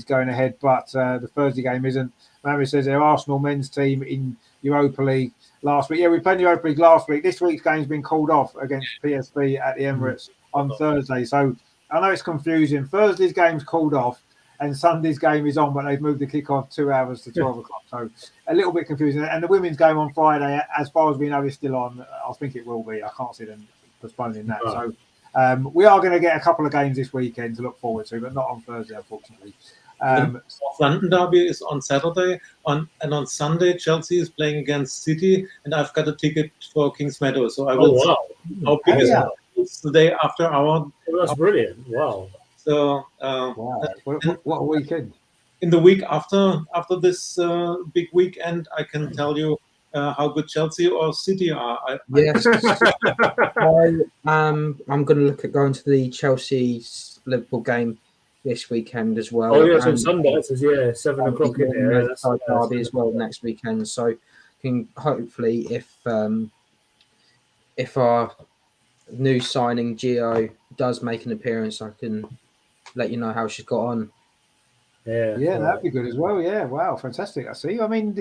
going ahead, but the Thursday game isn't. Mohammed says their Arsenal men's team in Europa League last week. Yeah, we played Europa League last week. This week's game's been called off against PSV at the Emirates on Thursday. So I know it's confusing. Thursday's game's called off and Sunday's game is on, but they've moved the kickoff 2 hours to 12 o'clock. So a little bit confusing. And the women's game on Friday, as far as we know, is still on. I think it will be. I can't see them postponing that. So we are going to get a couple of games this weekend to look forward to, but not on Thursday, unfortunately. North London derby is on Saturday, and on Sunday Chelsea is playing against City, and I've got a ticket for Kings Meadow, so I will see how big it's the day after our. That's brilliant! Wow. So what a weekend! In the week after this big weekend, I can tell you how good Chelsea or City are. Yes, I'm going to look at going to the Chelsea Liverpool game this weekend as well. Oh yes, on Sunday. 7 o'clock in there. That's derby as well next weekend. So can hopefully if our new signing Gio does make an appearance, I can let you know how she's got on. Yeah, that'd be good as well. Yeah, wow, fantastic. I see. I mean,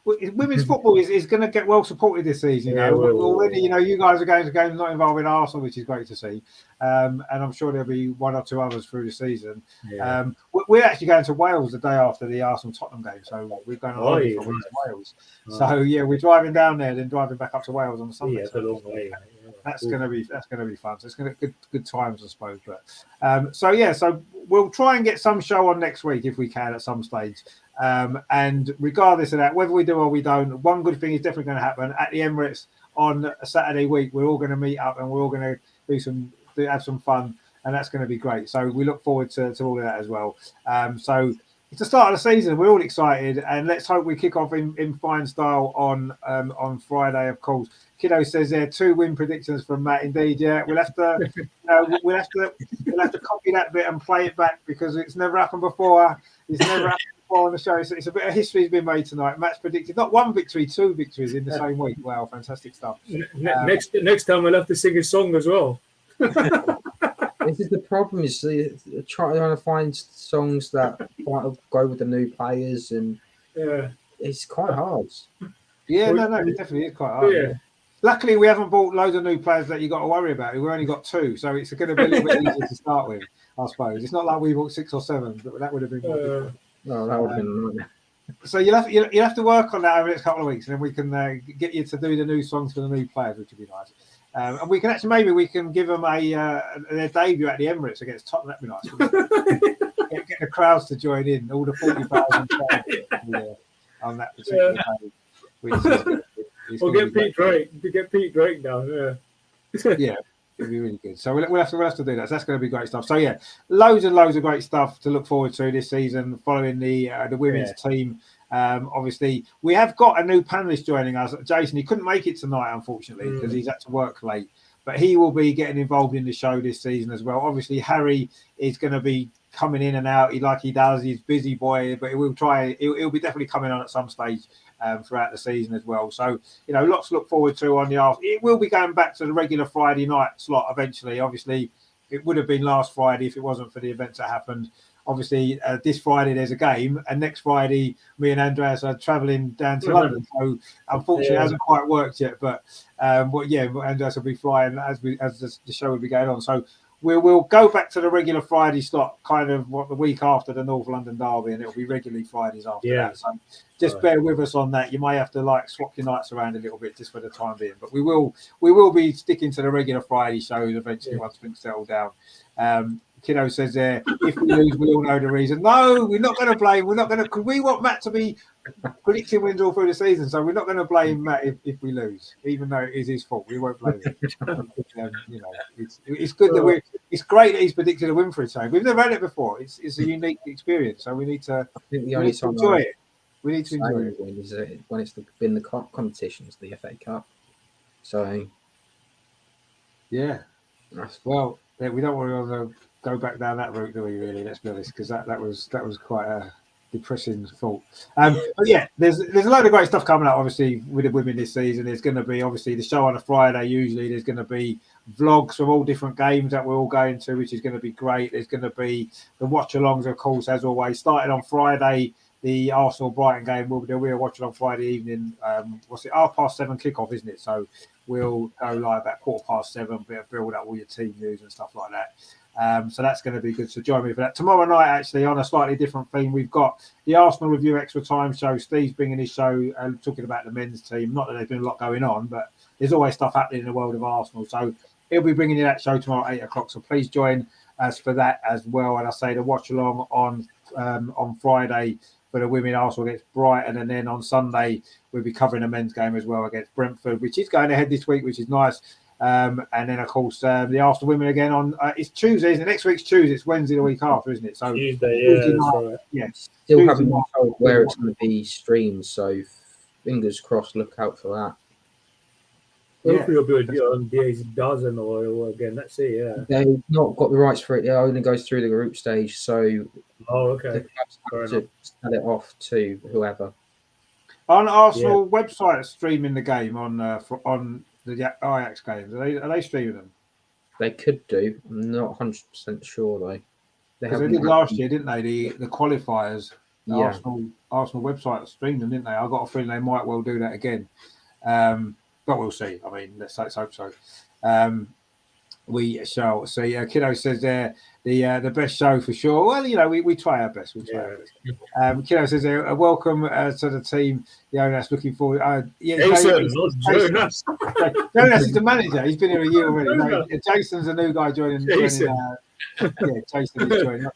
women's football is going to get well supported this season. You know, already, you know, you guys are going to games not involving Arsenal, which is great to see. And I'm sure there'll be one or two others through the season. Yeah. We're actually going to Wales the day after the Arsenal Tottenham game, so we're going on holiday from to Wales. So yeah, we're driving down there, then driving back up to Wales on Sunday. Yeah, it's a long way. That's going to be fun. So it's going to be good times, I suppose. But so we'll try and get some show on next week if we can at some stage. And regardless of that, whether we do or we don't, one good thing is definitely going to happen at the Emirates on a Saturday week. We're all going to meet up and we're all going to have some fun, and that's going to be great. So we look forward to all of that as well. So it's the start of the season. We're all excited, and let's hope we kick off in fine style on Friday, of course. Kiddo says there 2 win predictions from Matt. Indeed, yeah. We'll have to we'll have to copy that bit and play it back because it's never happened before. It's never happened before on the show. It's a bit of history's been made tonight. Matt's predicted not 1 victory, 2 victories in the same week. Wow, fantastic stuff. Next time we'll have to sing a song as well. This is the problem, is trying to find songs that might go with the new players, and it's quite hard. Yeah, no, it definitely is quite hard. Yeah. Luckily, we haven't bought loads of new players that you got to worry about. We've only got 2, so it's going to be a little bit easier to start with, I suppose. It's not like we bought 6 or 7, but that would have been more difficult. No, that would have been. So you'll have to work on that over the next couple of weeks, and then we can get you to do the new songs for the new players, which would be nice. And we can actually maybe give them their debut at the Emirates against Tottenham. That'd be nice. Get the crowds to join in, all the 40,000 on that particular day. Which is we'll get Pete Drake. To get Pete Drake down. Yeah, it'll be really good. So we'll have to do that. So that's going to be great stuff. So yeah, loads and loads of great stuff to look forward to this season following the women's team. Obviously, we have got a new panelist joining us, Jason. He couldn't make it tonight, unfortunately, because he's had to work late. But he will be getting involved in the show this season as well. Obviously, Harry is going to be coming in and out. He does. He's busy boy, but he'll be definitely coming on at some stage throughout the season as well. So, lots to look forward to on the Arse. It will be going back to the regular Friday night slot eventually. Obviously, it would have been last Friday if it wasn't for the events that happened. Obviously, this Friday there's a game, and next Friday me and Andreas are travelling down to London. So unfortunately, it hasn't quite worked yet. But Andreas will be flying as the show will be going on. So we'll go back to the regular Friday slot, kind of the week after the North London derby, and it'll be regularly Fridays after that. So just bear with us on that. You may have to swap your nights around a little bit just for the time being, but we will be sticking to the regular Friday shows eventually once things settle down. Kiddo says there, if we lose, we all know the reason. No, we're not going to blame. We're not going to, because we want Matt to be predicting wins all through the season. So we're not going to blame Matt if we lose, even though it is his fault. We won't blame him. It's good that it's great that he's predicted a win for his team. We've never had it before. It's a unique experience. So we need to enjoy it. We need to enjoy it. When it's been the competitions, the FA Cup. So, yeah. Well, we don't want to go back down that route, do we? Really, let's be honest, because that was quite a depressing thought. But yeah, there's a load of great stuff coming up. Obviously, with the women this season, there's going to be obviously the show on a Friday. Usually, there's going to be vlogs from all different games that we're all going to, which is going to be great. There's going to be the watch-alongs, of course, as always. Starting on Friday, the Arsenal Brighton game. We'll watch it on Friday evening. 7:30 kickoff, isn't it? So we'll go live at 7:15. Bit of build up all your team news and stuff like that. So that's going to be good. So join me for that. Tomorrow night, actually, on a slightly different theme, we've got the Arsenal Review Extra Time show. Steve's bringing his show talking about the men's team. Not that there's been a lot going on, but there's always stuff happening in the world of Arsenal. So he'll be bringing you that show tomorrow at 8:00. So please join us for that as well. And I say the watch along on Friday for the women, Arsenal against Brighton, and then on Sunday we'll be covering the men's game as well against Brentford, which is going ahead this week, which is nice. And then, of course, the Arsenal women again on it's Tuesday, isn't it? Next week's Tuesday. It's Wednesday the week after, isn't it? So Tuesday, night, yeah. Still haven't been told where it's going to be streamed, so fingers crossed. Look out for that. Hopefully, it'll be on DAZN or again. Let's see. Yeah, they've not got the rights for it. It only goes through the group stage, so okay. The clubs have to sell it off to whoever. On Arsenal website, streaming the game on the Ajax games. Are they streaming them? They could do. I'm not 100% sure though. Because they did last year, didn't they? The qualifiers, the Yeah. Arsenal website streamed them, didn't they? I got a feeling they might well do that again. But we'll see. I mean, let's hope so. We shall see. Kiddo says there the best show for sure. Well, you know, we try our best. Kiddo says there, welcome to the team. That's looking forward. Jason, Jonas. Jonas is the manager. He's been here a year already. No, Jason's a new guy joining. Jason. Jason is joining.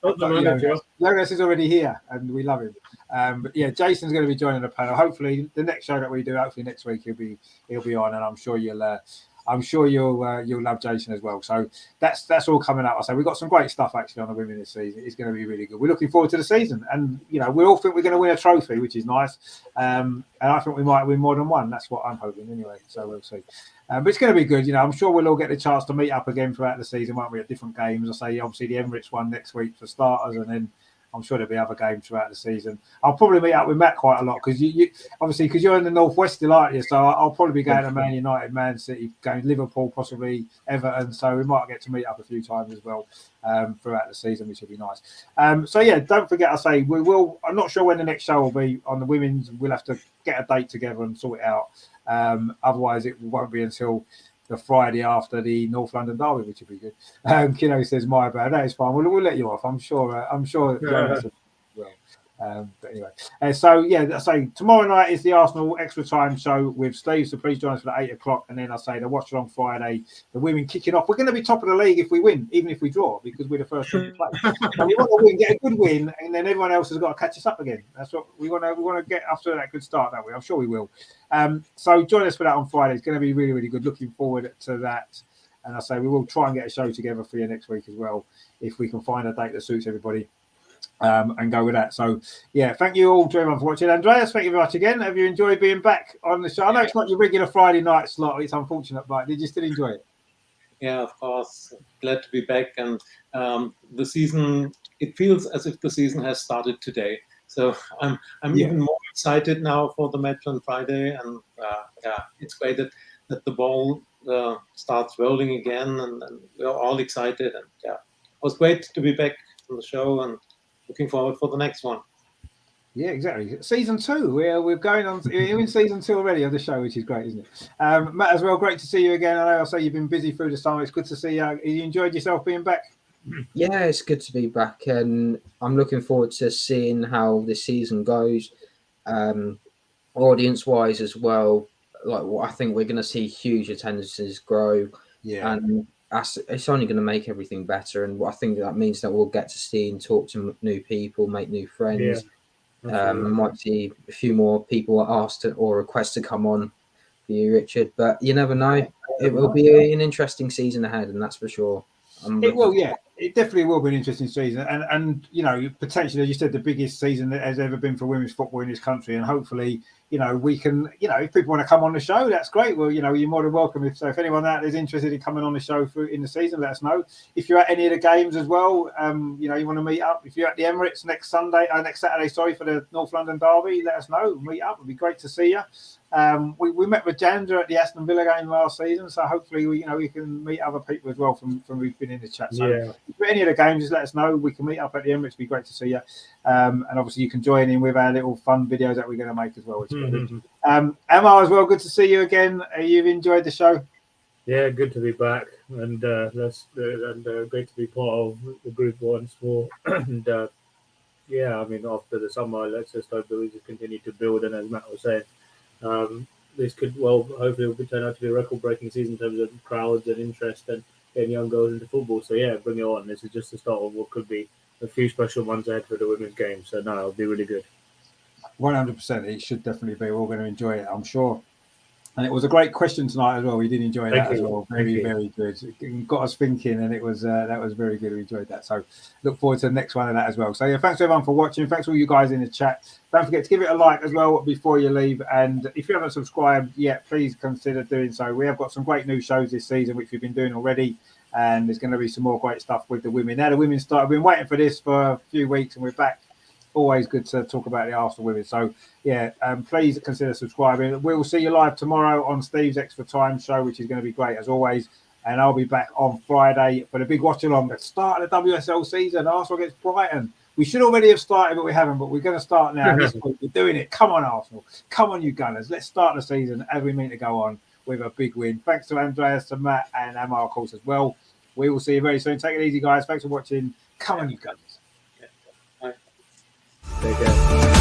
Jonas is already here, and we love him. But yeah, Jason's going to be joining the panel. Hopefully, the next show that we do, hopefully next week he'll be on, and I'm sure you'll love Jason as well. So that's all coming up. I say we've got some great stuff actually on the women this season. It's going to be really good. We're looking forward to the season, and we all think we're going to win a trophy, which is nice. And I think we might win more than one. That's what I'm hoping anyway. So we'll see. But it's going to be good. I'm sure we'll all get the chance to meet up again throughout the season, won't we? At different games. I say obviously the Emirates one next week for starters, and then I'm sure there'll be other games throughout the season. I'll probably meet up with Matt quite a lot because you obviously because you're in the northwest still, aren't you? So I'll probably be going to Man United, Man City, going to Liverpool, possibly Everton. So we might get to meet up a few times as well throughout the season, which will be nice. So yeah, don't forget. I say we will. I'm not sure when the next show will be on the women's. We'll have to get a date together and sort it out. Otherwise, it won't be until the Friday after the North London derby, which would be good. Kiddo says, my bad. That is fine. We'll let you off. I'm sure. Yeah. But anyway, so yeah, I say tomorrow night is the Arsenal extra time show with Steve. So please join us for 8 o'clock, and then I say the watch along Friday. The women kicking off. We're going to be top of the league if we win, even if we draw, because we're the first team to play. And we want to win, get a good win, and then everyone else has got to catch us up again. That's what we want to. We want to get after that good start, don't we? I'm sure we will. So join us for that on Friday. It's going to be really, really good. Looking forward to that. And I say we will try and get a show together for you next week as well, if we can find a date that suits everybody. And go with that. So, yeah, thank you all to everyone for watching. Andreas, thank you very much again. Have you enjoyed being back on the show? I know it's not your regular Friday night slot. It's unfortunate, but did you still enjoy it? Yeah, of course. Glad to be back. And the season, it feels as if the season has started today. So I'm even more excited now for the match on Friday. And it's great that the ball starts rolling again, and we're all excited. And yeah, it was great to be back on the show, and looking forward for the next one. Yeah, exactly. Season 2. We're going on. We're in season 2 already of the show, which is great, isn't it? Matt, as well, great to see you again. I know I say you've been busy through the summer. It's good to see you. You enjoyed yourself being back? Yeah, it's good to be back, and I'm looking forward to seeing how this season goes, audience-wise as well. Like, I think we're going to see huge attendances grow, and it's only going to make everything better. And I think that means that we'll get to see and talk to new people, make new friends. Might see a few more people asked or request to come on for you, Richard. But you never know. It will be an interesting season ahead, and that's for sure. It will, yeah. It definitely will be an interesting season, and potentially, as you said, the biggest season that has ever been for women's football in this country. And hopefully, we can, if people want to come on the show, that's great. Well, you're more than welcome. If anyone out there is interested in coming on the show in the season, let us know. If you're at any of the games as well, you want to meet up. If you're at the Emirates next Saturday, for the North London derby, let us know. Meet up. It'd be great to see you. We met with Janda at the Aston Villa game last season, so hopefully we can meet other people as well from we've been in the chat. So if you're at any of the games, just let us know. We can meet up at the Emirates. It'd be great to see you. And obviously you can join in with our little fun videos that we're going to make as well. Which Amar as well, good to see you again. You've enjoyed the show? Yeah, good to be back, and great to be part of the group once more. And I mean, after the summer, let's just hope that we just continue to build. And as Matt was saying, this could hopefully it will turn out to be a record-breaking season in terms of crowds and interest and getting young girls into football. So yeah, bring it on. This is just the start of what could be a few special months ahead for the women's game. So no, it'll be really good. 100%. It should definitely be. We're all going to enjoy it, I'm sure. And it was a great question tonight as well. We did enjoy that as well. Very, very good. It got us thinking, and it was that was very good. We enjoyed that. So look forward to the next one of that as well. So yeah, thanks everyone for watching. Thanks all you guys in the chat. Don't forget to give it a like as well before you leave. And if you haven't subscribed yet, please consider doing so. We have got some great new shows this season, which we've been doing already. And there's going to be some more great stuff with the women. Now the women start. I've been waiting for this for a few weeks, and we're back. Always good to talk about the Arsenal women. So, yeah, please consider subscribing. We'll see you live tomorrow on Steve's Extra Time show, which is going to be great as always. and I'll be back on Friday for the big watch along. The start of the WSL season. Arsenal against Brighton. We should already have started, but we haven't. But we're going to start now. This week we're doing it. Come on, Arsenal. Come on, you Gunners. Let's start the season as we mean to go on with a big win. Thanks to Andreas, to Matt, and Amar, of course, as well. We will see you very soon. Take it easy, guys. Thanks for watching. Come on, you Gunners. Bye. Take care.